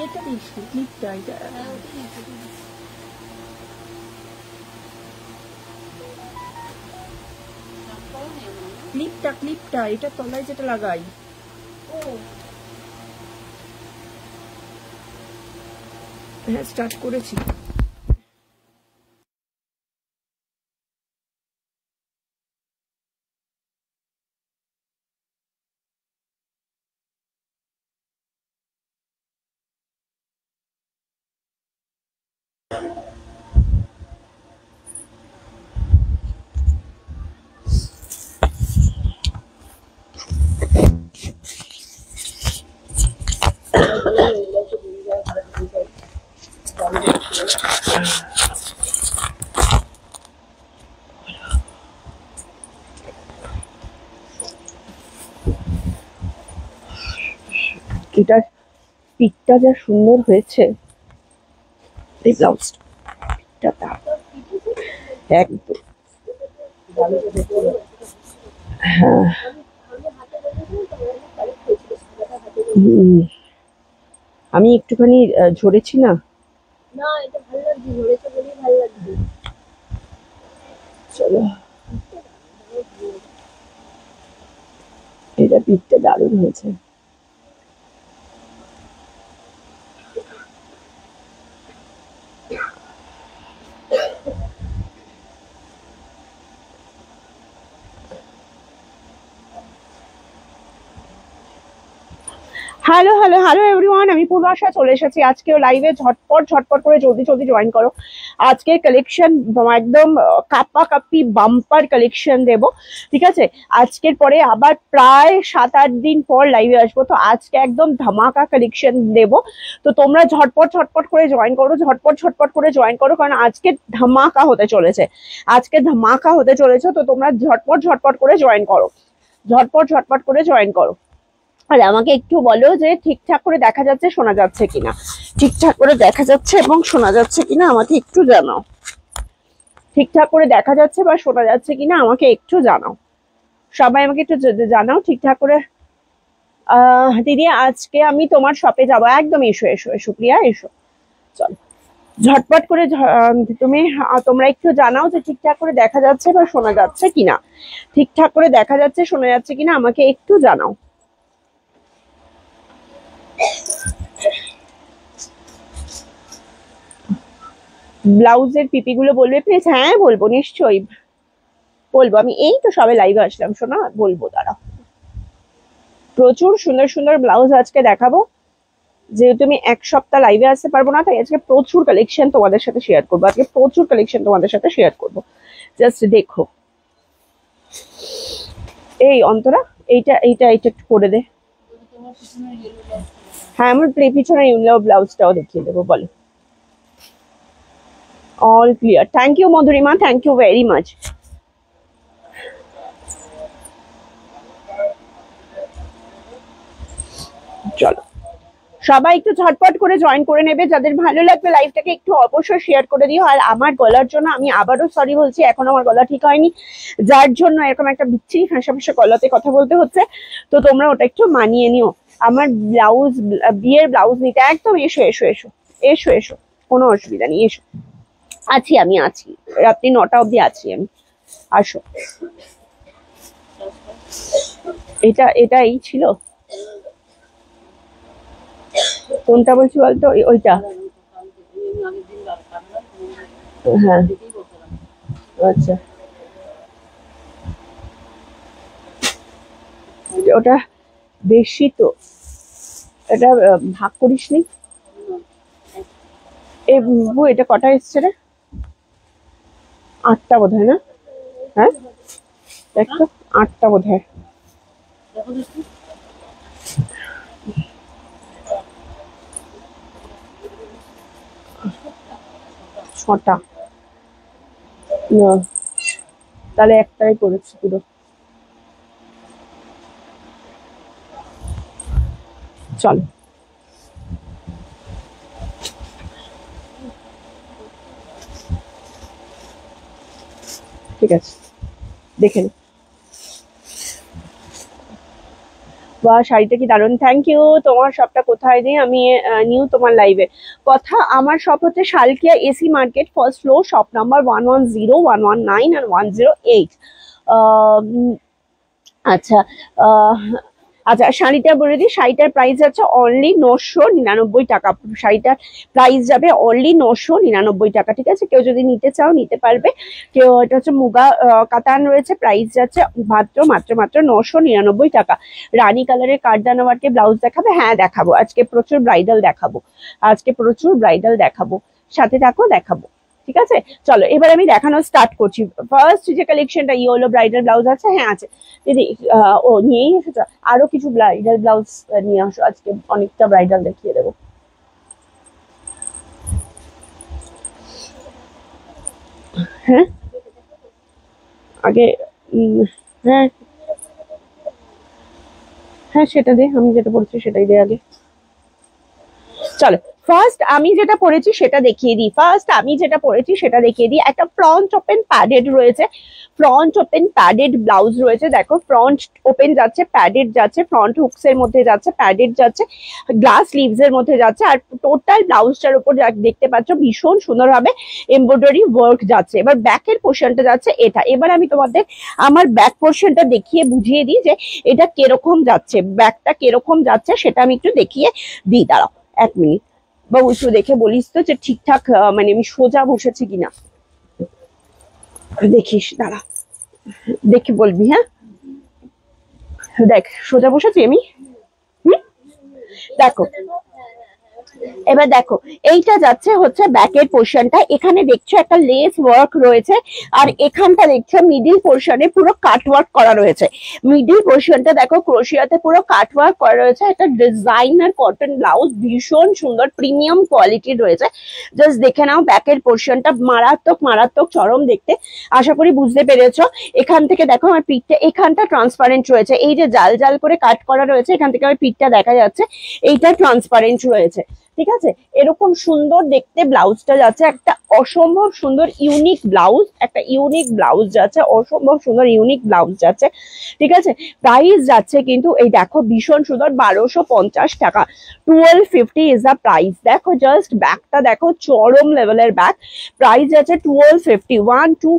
ইয়েটা দিস ক্লিপটা, এটা ক্লিপটা এটা তলায় যেটা লাগাই। হ্যাঁ স্টার্ট করেছি। এটার পিকটা যা সুন্দর হয়েছে, এই ব্লাউজটা একদম। হ্যাঁ আমি একটুখানি ঝরেছি না, এটা ভালো লাগছে, ঝরেছে বলেই ভালো লাগছে। চলো, এটা পিকটা দারুণ হয়েছে। হ্যালো হ্যালো হ্যালো এভরিওয়ান, আমি পূর্বাশা চলে এসেছি আজকেও লাইভে। ঝটপট করে জলদি জয়েন করো। আজকের কালেকশন একদম কাপ্পা কাপ্পি বাম্পার কালেকশন দেব, ঠিক আছে? আজকের পরে আবার প্রায় 7-8 দিন পর লাইভে আসবো, তো আজকে একদম ধামাকা কালেকশন দেব। তো তোমরা ঝটপট করে জয়েন করো, ঝটপট করে জয়েন করো, কারণ আজকে ধামাকা হতে চলেছে, তো তোমরা ঝটপট করে জয়েন করো, ঝটপট করে জয়েন করো। আর আমাকে একটু বলো যে ঠিকঠাক করে দেখা যাচ্ছে, শোনা যাচ্ছে কিনা, ঠিকঠাক করে দেখা যাচ্ছে এবং শোনা যাচ্ছে কিনা আমাকে একটু জানাও। ঠিকঠাক করে দেখা যাচ্ছে বা শোনা যাচ্ছে কিনা আমাকে একটু জানাও, সবাই আমাকে একটু জানাও ঠিকঠাক করে। দিদি আজকে আমি তোমার শপে যাবো, একদম এসো প্রিয়া, এসো। চলো ঝটপট করে তোমরা একটু জানাও যে ঠিকঠাক করে দেখা যাচ্ছে বা শোনা যাচ্ছে কিনা, ঠিকঠাক করে দেখা যাচ্ছে শোনা যাচ্ছে কিনা আমাকে একটু জানাও। ব্লাউজের পিপি গুলো বলবে প্লিজ? হ্যাঁ বলবো, নিশ্চয়ই বলবো, আমি এই তো সবে লাইভে আসলাম, শোনা বলবো, দাঁড়া। প্রচুর সুন্দর ব্লাউজ আজকে দেখাবো, যেহেতু আমি এক সপ্তাহ লাইভে আসতে পারবো না, তাই আজকে প্রচুর কালেকশন তোমাদের সাথে শেয়ার করবো, জাস্ট দেখো। এই অন্তরা এইটা একটু করে দে। হ্যাঁ আমার পিছনে ইউলো ব্লাউজটাও দেখিয়ে দেবো, বলো। All clear, thank you Madhurima, thank you very much. চলো সবাই একটু ঝটপট করে জয়েন করে নেবে, যাদের ভালো লাগবে লাইভটাকে একটু অবশ্যই শেয়ার করে দিও। আর আমার গলার জন্য আমি আবারও সরি বলছি, এখন আমার গলা ঠিক হয়নি, যার জন্য এরকম একটা বিচ্ছিরি ফাঁসা গলাতে কথা বলতে হচ্ছে, তো তোমরা ওটা একটু মানিয়ে নিও। আমার বিয়ের ব্লাউজ নিতে একদম এসো, কোনো অসুবিধা নেই, এসো। আমি আছি, রাত্রি 9টা অবধি আছি আমি, আসো। এটাই ছিল, কোনটা বলছি বলতো? ওইটা, হ্যাঁ আচ্ছা, ওটা বেশি তো, এটা ভাগ করিস নি। এটা কটা এসছে রে? 8টা বোধ হয়, না? হ্যাঁ দেখো 8টা বোধ হয়। 6টা, তাহলে একটাই করেছি পুরো। চলো ঠিক আছে, দেখে নে। বা শাড়িটা কি দারুণ, থ্যাংক ইউ। তোমার শপটা কোথায় নেই? আমি নিউ তোমার লাইভে। কথা, আমার শপ হচ্ছে Salkia AC market, first floor, shop number 110, 119 আর 108। আচ্ছা, আচ্ছা শাড়িটা বলে দিই, শাড়িটার প্রাইস আছে অনলি 999 টাকা। শাড়িটার প্রাইস যাবে অনলি 999 টাকা, ঠিক আছে? কেউ যদি নিতে চাও নিতে পারবে। কেউ, এটা হচ্ছে মুগা কাতান রয়েছে, প্রাইস যাচ্ছে মাত্র মাত্র মাত্র 999 টাকা। রানী কালারের কাঠদানা ওয়ার্কে ব্লাউজ দেখাবে? হ্যাঁ দেখাবো, আজকে প্রচুর ব্রাইডাল দেখাবো, আজকে প্রচুর ব্রাইডাল দেখাবো, সাথে থাকো দেখাবো, ঠিক আছে? চলো এবার আমি দেখানো স্টার্ট করছি। ফার্স্ট যে কালেকশনটা ইয়েলো ব্রাইডাল ব্লাউজ আছে, হ্যাঁ আছে দিদি, ও নিয়েই এসেছো? আরো কিছু ব্রাইডাল ব্লাউজ নিয়ে আসো, আজকে অনেকটা ব্রাইডাল দেখিয়ে দেবো। হ্যাঁ আগে, হ্যাঁ হ্যাঁ সেটা দে, আমি যেটা বলছি সেটাই দে আগে। চলো ফার্স্ট আমি যেটা পরেছি সেটা দেখিয়ে দিই, একটা ফ্রন্ট ওপেন প্যাডেড রয়েছে, ফ্রন্ট ওপেন প্যাডেড ব্লাউজ রয়েছে। দেখো ফ্রন্ট ওপেন যাচ্ছে, প্যাডেড যাচ্ছে, ফ্রন্ট হুকস এর মধ্যে যাচ্ছে, প্যাডেড যাচ্ছে, গ্লাস লিভস এর মধ্যে যাচ্ছে, আর টোটাল ব্লাউজটার উপর দেখতে পাচ্ছ ভীষণ সুন্দরভাবে এমব্রয়ডারি ওয়ার্ক যাচ্ছে। এবার ব্যাকের পোর্শনটা যাচ্ছে এটা। এবার আমি তোমাদের আমার ব্যাক পোর্শনটা দেখিয়ে বুঝিয়ে দিই যে এটা কিরকম যাচ্ছে, ব্যাকটা কিরকম যাচ্ছে সেটা আমি একটু দেখিয়ে দিই। দাঁড়াও 1 মিনিট, বাবু একটু দেখে বলিস তো যে ঠিকঠাক মানে আমি সোজা বসেছি কিনা, দেখিস, দাঁড়া দেখে বলবি। হ্যাঁ দেখ সোজা বসেছি আমি। হুম, দেখো এবার দেখো এইটা যাচ্ছে হচ্ছে ব্যাকের পোর্শনটা, এখানে দেখছো একটা লেস ওয়ার্ক রয়েছে, আর এখানটা দেখছো মিডিল পোর্শনে পুরো কাট ওয়ার্ক করা রয়েছে। মিডিল পোর্শনটা দেখো ক্রোশিয়াতে পুরো কাট ওয়ার্ক করা রয়েছে। একটা ডিজাইনার কটন ব্লাউজ, ভীষণ সুন্দর প্রিমিয়াম কোয়ালিটির রয়েছে। জাস্ট দেখে নাও ব্যাকের পোর্শনটা, মারাত্মক মারাত্মক চরম দেখতে, আশা করি বুঝতে পেরেছো। এখান থেকে দেখো আমার পিঠটা, এখানটা ট্রান্সপারেন্ট রয়েছে, এই যে জাল জাল করে কাট করা রয়েছে, এখান থেকে আমার পিঠটা দেখা যাচ্ছে, এইটা ট্রান্সপারেন্ট রয়েছে, ঠিক আছে? এরকম সুন্দর দেখতে ব্লাউজটা যাচ্ছে, একটা অসম্ভব সুন্দর ইউনিক ব্লাউজ, একটা ইউনিক ব্লাউজ যাচ্ছে, অসম্ভব সুন্দর ইউনিক ব্লাউজ যাচ্ছে, ঠিক আছে? প্রাইস যাচ্ছে কিন্তু এই দেখো ভীষণ সুন্দর 1250 টাকা, 1250 ইজ দ্য প্রাইস। দেখো জাস্ট ব্যাগটা দেখো, চরম লেভেলের ব্যাগ, প্রাইস যাচ্ছে 1250,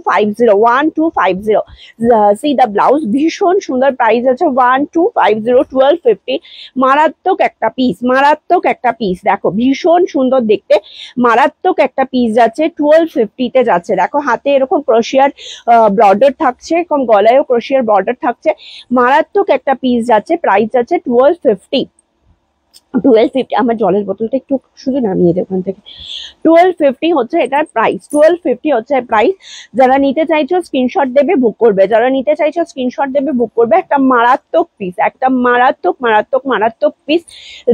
1250 সি দ্য ব্লাউজ, ভীষণ সুন্দর প্রাইস আছে 1250, 1250। মারাত্মক একটা পিস, মারাত্মক একটা পিস, দেখো ভীষণ সুন্দর দেখতে, মারাত্মক একটা পিস যাচ্ছে 1250 যাচ্ছে। দেখো হাতে এরকম ক্রোশিয়ার বর্ডার থাকছে, এরকম গলায়ও ক্রোশিয়ার বর্ডার থাকছে, মারাত্মক একটা পিস যাচ্ছে, প্রাইস যাচ্ছে 1250। 1250, আমার জলের বোতলটা একটু শুধু নামিয়ে দেবো ওখান থেকে। 1250 হচ্ছে এটার প্রাইস, 1250 হচ্ছে প্রাইস। যারা নিতে চাইছো স্ক্রিনশট দেবে, বুক করবে, যারা নিতে চাইছো স্ক্রিনশট দেবে, বুক করবে। একটা মারাত্মক পিস, একটা মারাত্মক মারাত্মক মারাত্মক পিস।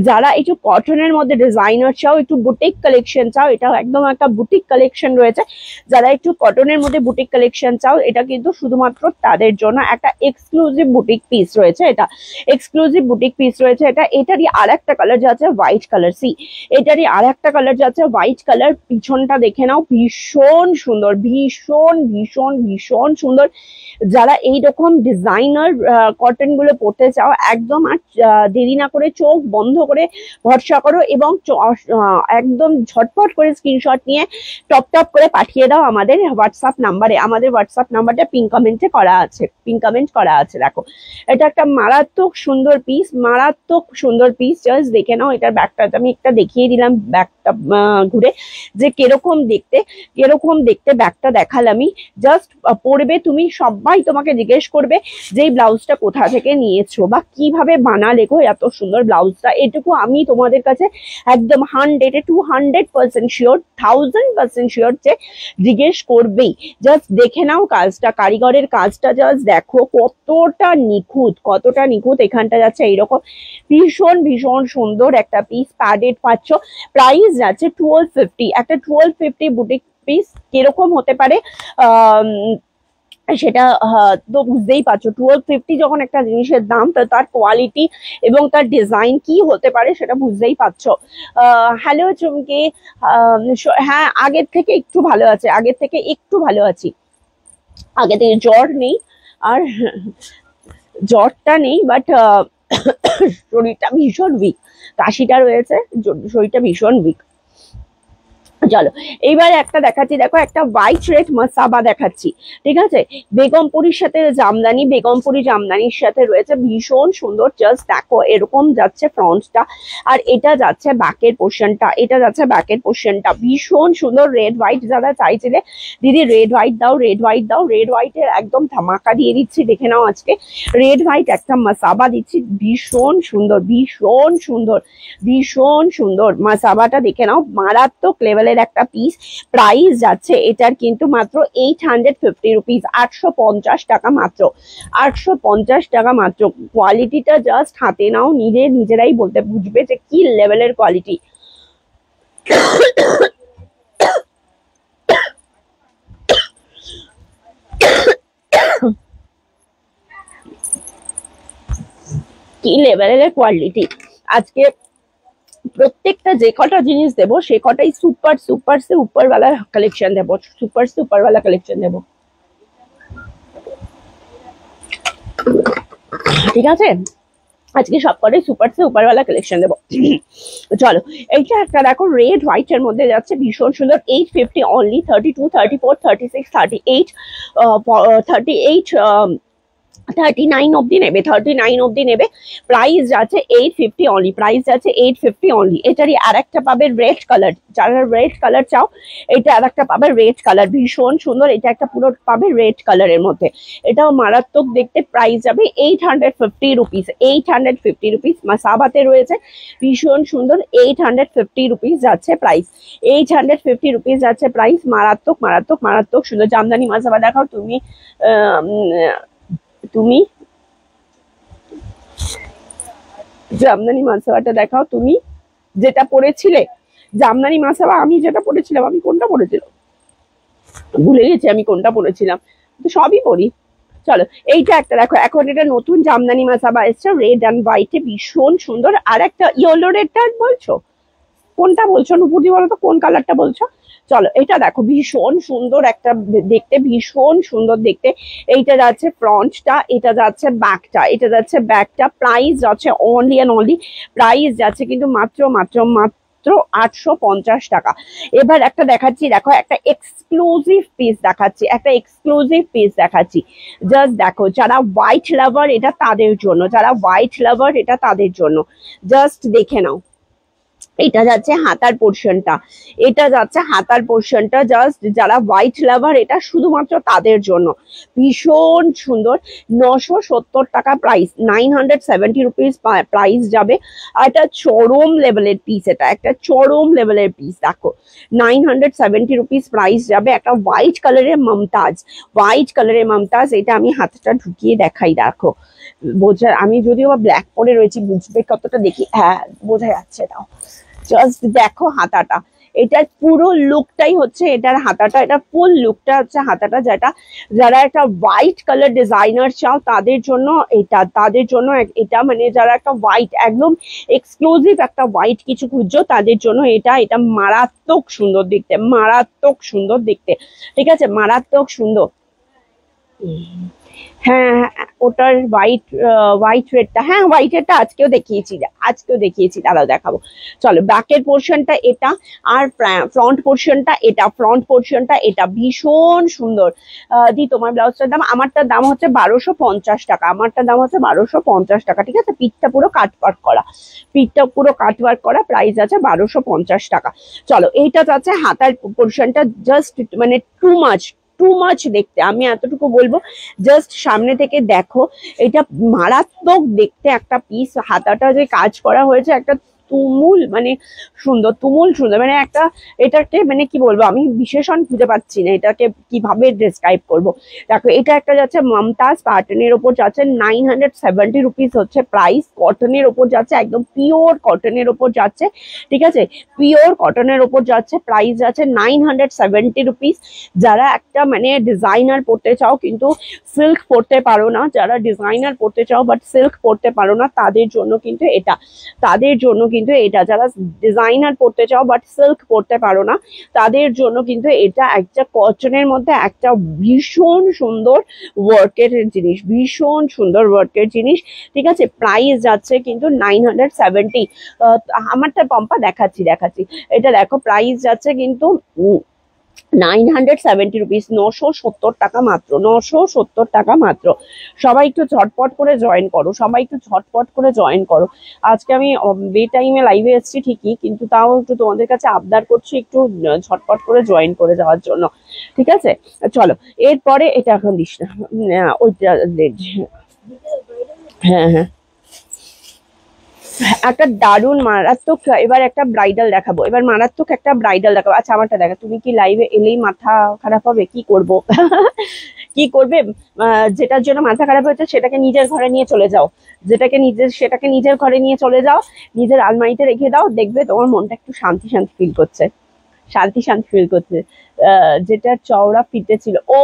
যারা একটু কটনের মধ্যে ডিজাইনার চাও, একটু বুটিক কালেকশন চাও, এটা একদম একটা বুটিক কালেকশন রয়েছে। যারা একটু কটনের মধ্যে বুটিক কালেকশন চাও, এটা কিন্তু শুধুমাত্র তাদের জন্য একটা এক্সক্লুসিভ বুটিক পিস রয়েছে, এটা এক্সক্লুসিভ বুটিক পিস রয়েছে। এটারই আর একটা কালার যাচ্ছে হোয়াইট কালার, সি এটারই আর একটা কালার যাচ্ছে হোয়াইট কালার। পিছনটা দেখে নাও, ভীষণ সুন্দর, ভীষণ ভীষণ ভীষণ সুন্দর। যারা এইরকম ডিজাইনার কটন গুলো পরতে চাও, একদম আর দেরি না করে চোখ বন্ধ করে ভরসা করো এবং একদম ঝটপট করে স্ক্রিনশট নিয়ে টপ টপ করে পাঠিয়ে দাও আমাদের হোয়াটসঅ্যাপ নাম্বারে। আমাদের হোয়াটসঅ্যাপ নাম্বারটা পিন কমেন্টে করা আছে, পিন কমেন্ট করা আছে। দেখো এটা একটা মারাত্মক সুন্দর পিস, মারাত্মক সুন্দর পিস। জাস্ট দেখে নাও এটার ব্যাগটা আমি একটা দেখিয়ে দিলাম, ব্যাগটা ঘুরে যে কিরকম দেখতে, কিরকম দেখতে ব্যাগটা দেখালামই। জাস্ট পরবে তুমি, সবাই তোমাকে জিজ্ঞেস করবে যে এই ব্লাউজটা কোথা থেকে নিয়েছো বা কিভাবে বানালে গো এত সুন্দর ব্লাউজটা। এটুকু আমি তোমাদের কাছে একদম 100 to 200% শিওর, 1000% শিওর যে জিজ্ঞেস করবেই। জাস্ট দেখে নাও কাজটা, কারিগরের কাজটা জাস্ট দেখো কতটা নিখুঁত, কতটা নিখুঁত। এখানটা যাচ্ছে এইরকম ভীষণ ভীষণ সুন্দর একটা পিস, প্যাডেড পাচ্ছ। প্রাইস যাচ্ছে 1250। একটা 1250 বুটিক পিস কিরকম হতে পারে সেটা তো বুঝতেই পারছো। 1250 যখন একটা জিনিসের দাম, তো তার কোয়ালিটি এবং তার ডিজাইন কি হতে পারে সেটা বুঝতেই পারছো। হ্যালো চুমকি, হ্যাঁ আগের থেকে একটু ভালো আছে, আগের থেকে একটু ভালো আছি, আগে থেকে জ্বর নেই, আর জ্বরটা নেই, বাট শরীরটা ভীষণ উইক, কাশিটা রয়েছে, শরীরটা ভীষণ উইক। চলো এইবার একটা দেখাচ্ছি, দেখো একটা হোয়াইট রেড মাসাবা দেখাচ্ছি, ঠিক আছে, বেগমপুরির সাথে জামদানি, বেগমপুরি জামদানির সাথে রয়েছে, ভীষণ সুন্দর। জাস্ট দেখো এরকম যাচ্ছে ফ্রন্টটা, আর এটা যাচ্ছে ব্যাকের পোর্শনটা, এটা যাচ্ছে ব্যাকের পোর্শনটা, ভীষণ সুন্দর। রেড হোয়াইট যারা চাইছিলে দিদি রেড হোয়াইট দাও, রেড হোয়াইট দাও, রেড হোয়াইটের একদম ধামাকা দিয়ে দিচ্ছি, দেখে নাও আজকে রেড হোয়াইট একটা মাসাবা দিচ্ছি, ভীষণ সুন্দর, ভীষণ সুন্দর, ভীষণ সুন্দর মাসাবাটা দেখে নাও, মারাত্মক লেভেলের একটা পিস। প্রাইস যাচ্ছে এটার কিন্তু মাত্র 850 রুপিস, 850 টাকা মাত্র, 850 টাকা মাত্র। কোয়ালিটিটা জাস্ট হাতে নাও, নিজেরাই বলতে বুঝবে যে কি লেভেলের কোয়ালিটি। কি লেভেলের কোয়ালিটি। আজকে প্রত্যেকটা যে কটা জিনিস দেবো সে কটাই সুপার সুপার সে উপরওয়ালা কালেকশন দেবো, সুপার সে উপরওয়ালা কালেকশন দেবো, ঠিক আছে। আজকে সব কটাই সুপার সে উপরওয়ালা কালেকশন দেবো। চলো এইটা একটা দেখো রেড হোয়াইট এর মধ্যে যাচ্ছে, ভীষণ সুন্দর, 850 অনলি, 32, 34, 36, 38, 38, 39 অব্দি নেবে, 39 অব্দি নেবে। প্রাইস যাচ্ছে 850 অনলি, প্রাইস যাচ্ছে 850 অনলি। এটারই আর একটা পাবে রেড কালার, যারা রেড কালার চাও এটা আর একটা পাবে রেড কালার, ভীষণ সুন্দর। এটা একটা পুরো পাবে রেড কালারের মধ্যে, এটাও মারাত্মক দেখতে। প্রাইস যাবে 850 রুপিস, 850 রুপিস। মাসাবাতে রয়েছে, ভীষণ সুন্দর, 850 রুপিস যাচ্ছে প্রাইস, 850 রুপিস যাচ্ছে প্রাইস। মারাত্মক মারাত্মক মারাত্মক সুন্দর। জামদানি মাসাবা দেখাও তুমি, তুমি জামদানি মাসাবাটা দেখাও, তুমি যেটা পড়েছিলে জামদানি মাসাবা, আমি যেটা পড়েছিলাম, আমি কোনটা পড়েছিলাম ভুলে গেছি, আমি কোনটা পড়েছিলাম, তো সবই পড়ি। চলো এইটা একটা দেখো, এখন এটা নতুন জামদানি মাসাবা এসছে রেড অ্যান্ড হোয়াইটে, ভীষণ সুন্দর। আর একটা ইয়েলো রেডটা বলছো, কোনটা বলছো নুপুরদি, বলো তো কোন কালারটা বলছো। চলো এটা দেখো ভীষণ সুন্দর একটা দেখতে, ভীষণ সুন্দর দেখতে। এইটা যাচ্ছে ফ্রন্টটা, এটা যাচ্ছে ব্যাকটা, এটা যাচ্ছে ব্যাকটা। প্রাইস যাচ্ছে অনলি অ্যান্ড অনলি, প্রাইস যাচ্ছে কিন্তু মাত্র মাত্র মাত্র 850 টাকা। এবার একটা দেখাচ্ছি, দেখো একটা এক্সক্লুসিভ পিস দেখাচ্ছি, একটা এক্সক্লুসিভ পিস দেখাচ্ছি। জাস্ট দেখো, যারা হোয়াইট লাভার এটা তাদের জন্য, যারা হোয়াইট লাভার এটা তাদের জন্য, জাস্ট দেখে নাও। এটা যাচ্ছে হাতার পোর্শনটা, এটা যাচ্ছে হাতার পোর্শনটা, জাস্ট যারা হোয়াইট লাভার এটা শুধুমাত্র তাদের জন্য, ভীষণ সুন্দর। 970 টাকা প্রাইস, 970 রুপিস প্রাইস যাবে। আর এটা চরম লেভেলের পিস, এটা একটা চরম লেভেলের পিস। দেখো 970 রুপিস প্রাইস যাবে। একটা হোয়াইট কালারের মমতাজ, হোয়াইট কালারের মমতাজ, এটা আমি হাতটা ঢুকিয়ে দেখাই, দেখো বোঝা, আমি যদিও বা ব্ল্যাক পরে রয়েছি, বুঝবে কতটা দেখি, হ্যাঁ বোঝা যাচ্ছে। তাও জাস্ট দেখো হাতাটা, এটার পুরো লুকটাই হচ্ছে এটার হাতাটা, এটা ফুল লুকটা হচ্ছে হাতাটা, যেটা যারা একটা হোয়াইট কালার ডিজাইনার চাও তাদের জন্য এটা, তাদের জন্য এটা, মানে যারা একটা হোয়াইট একদম এক্সক্লুসিভ একটা হোয়াইট কিছু খুঁজছো তাদের জন্য এটা, এটা মারাত্মক সুন্দর দেখতে, মারাত্মক সুন্দর দেখতে, ঠিক আছে, মারাত্মক সুন্দর। হ্যাঁ ওটার হোয়াইট, হোয়াইট রেডটা, হ্যাঁ হোয়াইট রেডটা আজকেও দেখিয়েছি, আজকেও দেখিয়েছি, দাঁড়াও দেখাবো। চলো ব্যাকের পোর্শনটা এটা, আর ফ্রন্ট পোর্শনটা এটা, ফ্রন্ট পোর্শনটা এটা, ভীষণ সুন্দর। দি তোমার ব্লাউজটার দাম, আমারটার দাম হচ্ছে 1250 টাকা, আমারটার দাম হচ্ছে 1250 টাকা, ঠিক আছে। পিঠটা পুরো কাটওয়ার্ক করা, পিঠটা পুরো কাটওয়ার্ক করা, প্রাইস আছে 1250 টাকা। চলো এইটা যাচ্ছে হাতার পোর্শনটা, জাস্ট মানে টু মাছ দেখতে, আমি এতটুকু বলবো, জাস্ট সামনে থেকে দেখো, এটা মারাত্মক দেখতে একটা পিস। হাতাটা যে কাজ করা হয়েছে একটা তুমুল মানে সুন্দর, তুমুল সুন্দর, মানে একটা এটাকে মানে কি বলবো, আমি বিশেষণ খুঁজে পাচ্ছি না এটাকে কিভাবে ডেসক্রাইব করবো। দেখো এটা একটা যাচ্ছে মমতাজ প্যাটার্নের ওপর যাচ্ছে, 970 রুপিস হচ্ছে প্রাইস, কটনের ওপর যাচ্ছে, একদম পিওর কটনের ওপর যাচ্ছে, ঠিক আছে, পিওর কটনের ওপর যাচ্ছে, প্রাইস যাচ্ছে 970 রুপিস। যারা একটা মানে ডিজাইনার পড়তে চাও কিন্তু সিল্ক পড়তে পারো না, যারা ডিজাইনার পড়তে চাও বাট সিল্ক পড়তে পারো না, তাদের জন্য কিন্তু এটা, তাদের জন্য কিন্তু এটা, যারা ডিজাইনার পড়তে চাও বাট সিল্ক পড়তে পারো না, তাদের জন্য কিন্তু এটা একটা কটনের মধ্যে একটা ভীষণ সুন্দর ওয়ার্কের জিনিস, ভীষণ সুন্দর ওয়ার্কের জিনিস। ঠিক আছে, প্রাইস যাচ্ছে কিন্তু 970। আমারটা পম্পা দেখাচ্ছি, এটা দেখো প্রাইস যাচ্ছে কিন্তু 970 রুপিস, 970 টাকা মাত্র, 970 টাকা মাত্র। সবাই একটু ঝটপট করে জয়েন করো, সবাই একটু ঝটপট করে জয়েন করো। আজকে আমি বে টাইমে লাইভে এসেছি ঠিকই, কিন্তু তাও একটু তোমাদের কাছে আবদার করছি একটু ঝটপট করে জয়েন করে যাওয়ার জন্য। ঠিক আছে, চলো এরপরে এটা এখন দিস না, ওইটা হ্যাঁ হ্যাঁ, একটা দারুণ মারাত্মক, এবার একটা ব্রাইডাল দেখাবো, এবার মারাত্মক একটা ব্রাইডাল দেখাবো। আচ্ছা আমারটা দেখা, তুমি কি লাইভে এলেই মাথা খারাপ হবে? কি করব কি করবে? যেটার জন্য মাথা খারাপ হয়েছে সেটাকে নিজের ঘরে নিয়ে চলে যাও, সেটাকে নিজের ঘরে নিয়ে চলে যাও, নিজের আলমারিতে রেখে দাও, দেখবে তোমার মনটা একটু শান্তি ফিল করছে, শান্তি ফিল করছে। যেটা চওড়া ফিতে ছিল, ও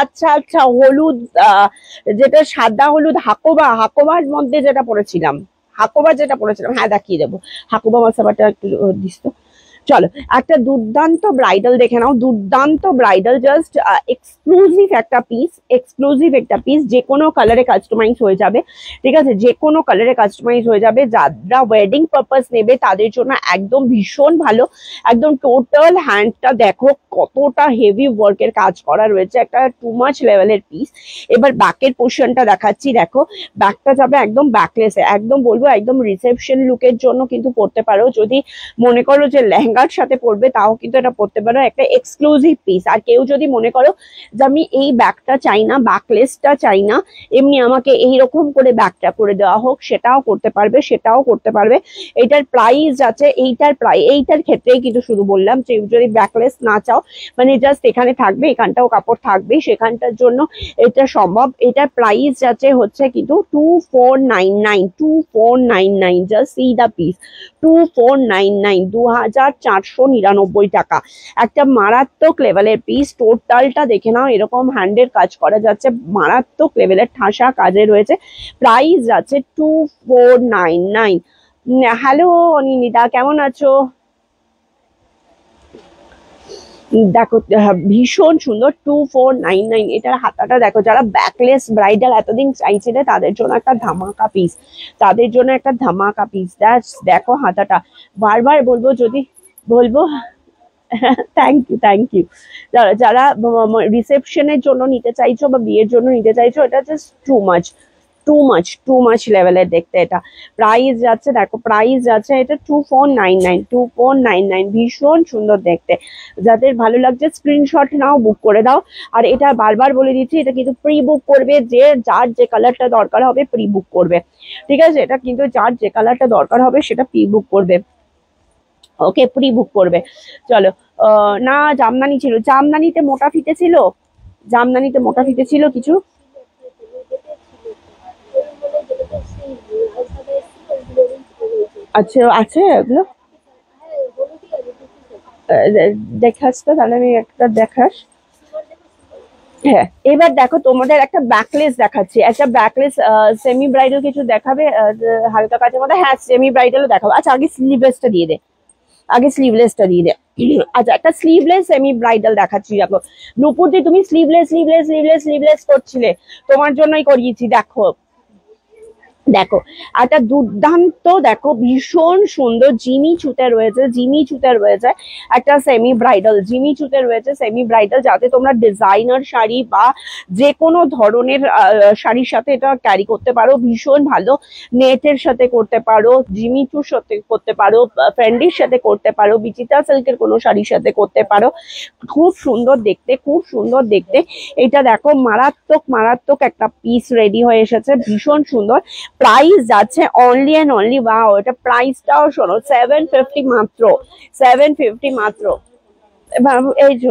আচ্ছা আচ্ছা, হলুদ, যেটা সাদা হলুদ হাকোবার মধ্যে যেটা পরেছিলাম, হ্যাঁ দেখিয়ে দেবো। হাকুবা মশাবাটা একটু দিস তো। চলো একটা দুর্দান্ত ব্রাইডাল দেখে নাও, দুর্দান্ত ব্রাইডাল, জাস্ট এক্সক্লুসিভ একটা পিস, যে কোনো কালারে কাস্টমাইজ হয়ে যাবে। ঠিক আছে, যে কোনো কালারে কাস্টমাইজ হয়ে যাবে। যারা ওয়েডিং পারপাস নেবে তাদের জন্য একদম ভীষণ ভালো। একদম টোটাল হ্যান্ডটা দেখো কতটা হেভি ওয়ার্কের কাজ করা রয়েছে, একটা টু মাচ লেভেলের পিস। এবার ব্যাকের পোর্শনটা দেখাচ্ছি, দেখো ব্যাকটা যাবে একদম ব্যাকলেসে, একদম বলবো একদম রিসেপশন লুকের জন্য কিন্তু পড়তে পারো। যদি মনে করো যে লেহেঙ্গার সাথে পরবে তাও কিন্তু এটা পরতে পারো, একটা এক্সক্লুসিভ পিস। আর কেউ যদি মনে করো যে আমি এই ব্যাগটা চাই না, ব্যাকলেসটা চাই না, এমনি আমাকে এইরকম করে ব্যাগটা করে দেওয়া হোক, সেটাও করতে পারবে। এটার প্রাইস আছে, এইটার ক্ষেত্রেই কিন্তু শুধু বললাম যে যদি ব্যাকলেস না চাও, মানে জাস্ট এখানে থাকবে, এখানটাও কাপড় থাকবে, সেখানটার জন্য এটা সম্ভব। এটার প্রাইস আছে হচ্ছে কিন্তু 2499, জাস্ট সি দা পিস, 2499, 2499 টাকা। একটা মারাত্মক লেভেলের পিস, টোটালটা দেখে নাও, এরকম হ্যান্ডের কাজ করা যাচ্ছে, মারাত্মক লেভেলের ঠাসা কাজে রয়েছে। প্রাইস আছে 2499। হ্যালো অনিনিতা, কেমন আছো? দেখো ভীষণ সুন্দর, 2499। এটার হাতাটা দেখো, যারা ব্যাকলেস ব্রাইডাল এতদিন চাইছিলে তাদের জন্য একটা ধামাকা পিস, দেখো হাতাটা। বারবার বলবো, থ্যাংক ইউ। যারা রিসেপশনের জন্য নিতে চাইছো বা বিয়ের জন্য নিতে চাইছো, এটা জাস্ট টু মাচ লেভেলের দেখতে। এটা প্রাইস যাচ্ছে, দেখো প্রাইস যাচ্ছে এটা 2499, ভীষণ সুন্দর দেখতে। যাদের ভালো লাগছে স্ক্রিনশট নাও, বুক করে দাও। আর এটা বারবার বলে দিচ্ছি, এটা কিন্তু প্রি বুক করবে, যার যে কালারটা দরকার হবে প্রি বুক করবে। ঠিক আছে, এটা কিন্তু যার যে কালারটা দরকার হবে সেটা প্রি বুক করবে, ওকে, প্রি বুক করবে। চলো, না জামদানি ছিল, জামদানিতে মোটা ফিতে ছিল কিছু। আচ্ছা আছে এগুলো, দেখাস তো তাহলে, আমি একটা দেখাস। হ্যাঁ, এবার দেখো তোমাদের একটা ব্যাকলেস দেখাচ্ছি, একটা ব্যাকলেস সেমি ব্রাইডাল কিছু দেখাবে হালকা কাজের মধ্যে। হ্যাঁ, সেমি ব্রাইডালও দেখাবো। আচ্ছা আগে স্লিভলেসটা দিয়ে দে, আচ্ছা একটা স্লিভলেস সেমি ব্রাইডাল দেখাচ্ছি। দেখো নূপুরদি, তুমি স্লিভলেস করছিলে, তোমার জন্যই করিয়েছি। দেখো একটা দুর্দান্ত, দেখো ভীষণ সুন্দর জিমি চুতে রয়েছে একটা সেমি ব্রাইডাল, যাতে তোমরা ডিজাইনার শাড়ি বা যে কোনো ধরনের শাড়ির সাথে এটা ক্যারি করতে পারো, ভীষণ ভালো। নেটের সাথে করতে পারো, জিমিচুর সাথে করতে পারো, ফ্রেন্ডির সাথে করতে পারো, বিচিত্রা সিল্কের কোনো শাড়ির সাথে করতে পারো। খুব সুন্দর দেখতে। এটা দেখো মারাত্মক একটা পিস রেডি হয়ে এসেছে, ভীষণ সুন্দর। প্রাইস যাচ্ছে অনলি অ্যান্ড অনলি, ওয়াও, এটা প্রাইসটাও শোনো, 750 মাত্র। এই যে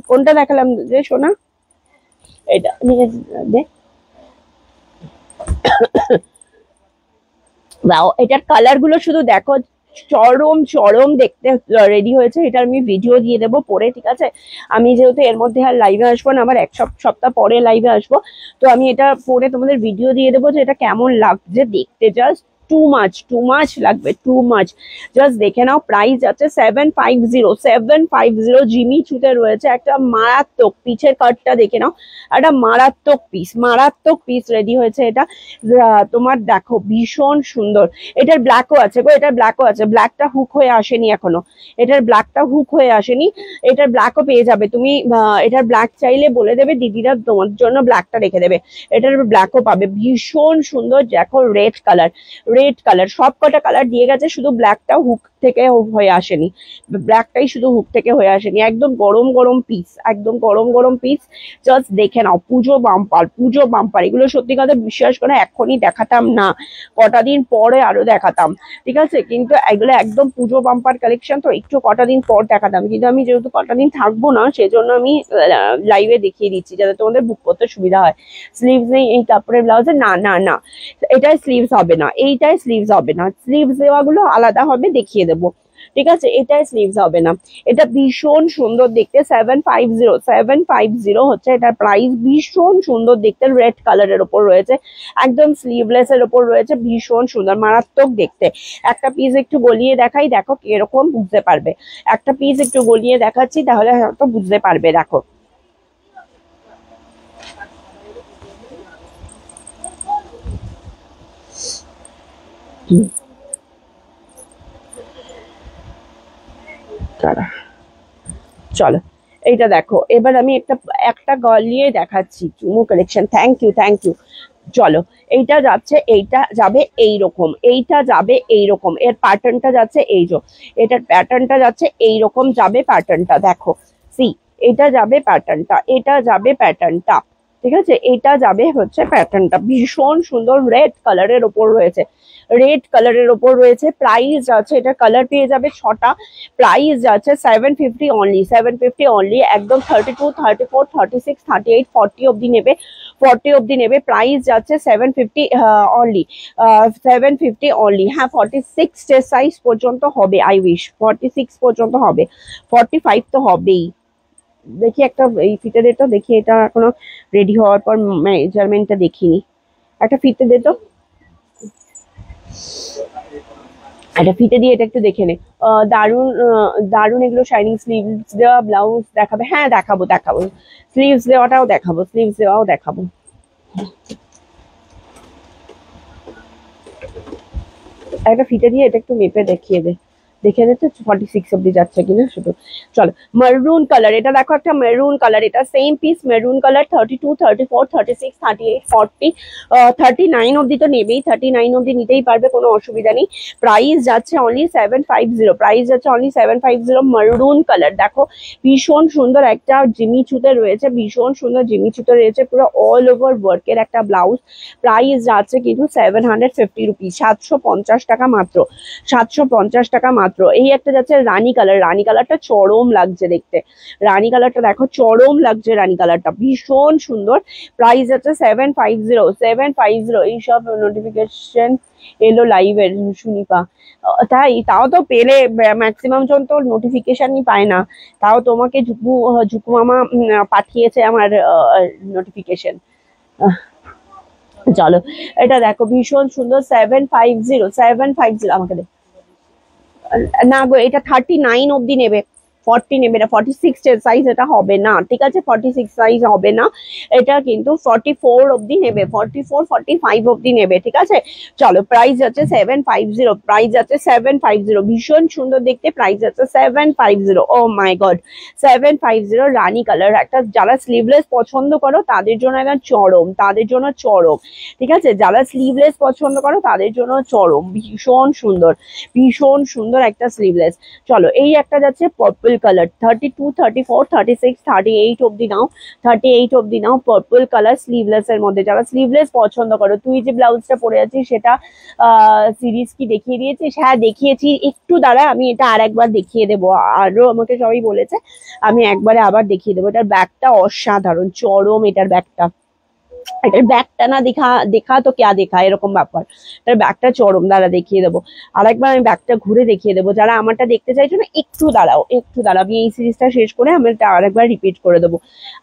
কোনটা দেখালাম যে সোনা, এটা নিয়ে দে। ওয়াও, এটার কালার গুলো শুধু দেখো, চরম দেখতে রেডি হয়েছে। এটা আমি ভিডিও দিয়ে দেবো পরে, ঠিক আছে? আমি যেহেতু এর মধ্যে আর লাইভে আসবো না, আমার এক সপ্তাহ পরে লাইভে আসবো, তো আমি এটা পরে তোমাদের ভিডিও দিয়ে দেবো যে এটা কেমন লাগছে দেখতে। জাস্ট টু মাচ লাগবে, টু মাচ। জাস্ট দেখে নাও, প্রাইস আছে 750 জিমি চুতে রয়েছে একটা মারাত্মক পিছের কাটটা দেখে নাও, একটা মারাত্মক পিস রেডি হয়েছে এটা। তোমার দেখো ভীষণ সুন্দর। এটার ব্ল্যাকও আছে গো, এটার ব্ল্যাকও আছে, ব্ল্যাকটা হুক হয়ে আসেনি এখনো, এটার ব্ল্যাকটা হুক হয়ে আসেনি, এটার ব্ল্যাকও পেয়ে যাবে তুমি। এটার ব্ল্যাক চাইলে বলে দেবে, দিদিরা তোমার জন্য ব্ল্যাকটা রেখে দেবে, এটার ব্ল্যাকও পাবে। ভীষণ সুন্দর, দেখো রেড কালার সব কটা কালার দিয়ে গেছে, শুধু ব্ল্যাকটাও হুক থেকে হয়ে আসেনি, ব্ল্যাকটাই শুধু হুক থেকে হয়ে আসেনি। একদম গরম পিস, একদম গরম পিস। জাস্ট দেখে নাও, পুজো বাম্পার। এগুলো সত্যি কথা বিশ্বাস করে এখনই দেখাতাম না, কটা দিন পরে আরো দেখাতাম, ঠিক আছে, কিন্তু এগুলো একদম পুজো বাম্পার কালেকশন, তো একটু কটা দিন পর দেখাতাম, কিন্তু আমি যেহেতু কটা দিন থাকবো না সেজন্য আমি লাইভে দেখিয়ে দিচ্ছি যাতে তোমাদের বুক করতে সুবিধা হয়। স্লিভস নেই এই কাপড়ের ব্লাউজে, না এটাই স্লিভস হবে না, এইটাই স্লিভস হবে না, স্লিভস দেওয়াগুলো আলাদা হবে, দেখিয়ে দেবো, ঠিক আছে, এটাই স্লিভস হবে না। এটা ভীষণ সুন্দর দেখতে, 750 হচ্ছে এটার প্রাইস। ভীষণ সুন্দর দেখতে, রেড কালারের ওপর রয়েছে, একদম স্লিভলেস এর ওপর রয়েছে, ভীষণ সুন্দর মারাত্মক দেখতে। একটা পিস একটু গলিয়ে দেখাই, দেখো কিরকম বুঝতে পারবে, একটা পিস একটু গলিয়ে দেখাচ্ছি তাহলে হয়তো বুঝতে পারবে, দেখো চলো এইটা দেখো। এবার আমি একটা গলিয়ে দেখাচ্ছি চুমু কালেকশন। Thank you. চলো, এইটা যাচ্ছে, এইটা যাবে এইরকম, এইটা যাবে এইরকম, এর প্যাটার্নটা যাচ্ছে এই যে, এটার প্যাটার্নটা যাচ্ছে এইরকম যাবে প্যাটার্নটা, দেখো সি, এটা যাবে প্যাটার্নটা, এটা যাবে প্যাটার্নটা, ঠিক আছে, এটা যাবে হচ্ছে প্যাটার্নটা। ভীষণ সুন্দর রেড কালারের ওপর রয়েছে, প্রাইস আছে, এটা কালার পেয়ে যাবে 6টা, প্রাইস আছে 750 অনলি, একদম 32, 34, 36, 38, 40 অব্দি নেবে, প্রাইস যাচ্ছে 750 অনলি, 750 অনলি। হ্যাঁ 46 সাইজ পর্যন্ত হবে, আই উইশ 46 পর্যন্ত হবে, 45 তো হবেই। দেখি একটা এই ফিতে দে তো, দেখি এটা এখনো রেডি হওয়ার পর মেজারমেন্টটা দেখিনি, একটা ফিতে দে তো, একটা ফিতে দিয়ে এটা একটু দেখে নে। দারুন এগুলো শাইনিং স্লিভস দেওয়া ব্লাউজ দেখাবে, হ্যাঁ দেখাবো, স্লিভস দেওয়াটাও দেখাবো। একটা ফিতে দিয়ে এটা একটু মেপে দেখিয়ে দে তো 46 অব্দি যাচ্ছে কিনা শুধু। চলো, মেরুন কালার, এটা দেখো একটা মেরুন কালার, এটা সেম পিস মেরুন কালার, 32, 34, 36, 38, 40, 39 অব্দি তো নেবেই, 39 অব্দি নিতেই পারবে, কোনো অসুবিধা নেই। প্রাইস যাচ্ছে অনলি 750, মেরুন কালার, দেখো ভীষণ সুন্দর একটা জিমি চুতে রয়েছে, পুরো অল ওভার ওয়ার্কের একটা ব্লাউজ। প্রাইস যাচ্ছে কিন্তু 750 রুপিস, 750 টাকা মাত্র, 750 টাকা মাত্র। এই একটা যাচ্ছে রানী কালারটা চরম লাগছে দেখতে, রানী কালারটা দেখো চরম লাগছে, রানী কালারটা ভীষণ সুন্দর। প্রাইস আছে 750। এইসব নোটিফিকেশন এলো লাইভের সুনিপা, তাও তো পেলে, ম্যাক্সিমাম জন তো নোটিফিকেশনই পায় না, তাও তোমাকে ঝুকু মামা পাঠিয়েছে আমার নোটিফিকেশন। চলো, এটা দেখো ভীষণ সুন্দর, 750 আমাকে দে না গো, এটা 39 অব্দি নেবে, 40 নেবে না, 46 সাইজ এটা হবে না, ঠিক আছে, 46 সাইজ হবে না, এটা কিন্তু 44 অব্দি নেবে, 44, 45 অব্দি নেবে, ঠিক আছে। চলো, প্রাইস আছে 750, ভীষণ সুন্দর দেখতে, প্রাইস আছে 750। ও মাই গড, 750 রানী কালার একটা, যারা স্লিভলেস পছন্দ করো তাদের জন্য একদম চরম, ঠিক আছে, যারা স্লিভলেস পছন্দ করো তাদের জন্য চরম, ভীষণ সুন্দর একটা স্লিভলেস। চলো, এই একটা যাচ্ছে পার্পল কালার, 32, 34, 36, 38 অব্দি নাও, 38 অব্দি নাও, পার্পল কালার স্লিভলেস এর মধ্যে, যারা স্লিভলেস পছন্দ করো। তুই যে ব্লাউজটা পরে আছিস সেটা সিরিজ কি দেখিয়ে দিয়েছিস? হ্যাঁ দেখিয়েছি, একটু দাঁড়া আমি এটা আর একবার দেখিয়ে দেবো, আরো আমাকে সবাই বলেছে, আমি একবারে আবার দেখিয়ে দেবো। এটার ব্যাগটা অসাধারণ, চরম এটার ব্যাগটা, এটার ব্যাগটা না দেখা দেখা তো কেয়া দেখা, এরকম ব্যাপার। এটার ব্যাগটা চরম, দাঁড়া দেখিয়ে দেবো। আরেকবার আমি ব্যাগটা ঘুরে দেখিয়ে দেবো। যারা আমারটা দেখতে চাইছো না, একটু দাঁড়াও, একটু দাঁড়াও, আমি এই সিরিজটা শেষ করে আমি এটা আরেকবার রিপিট করে দেবো।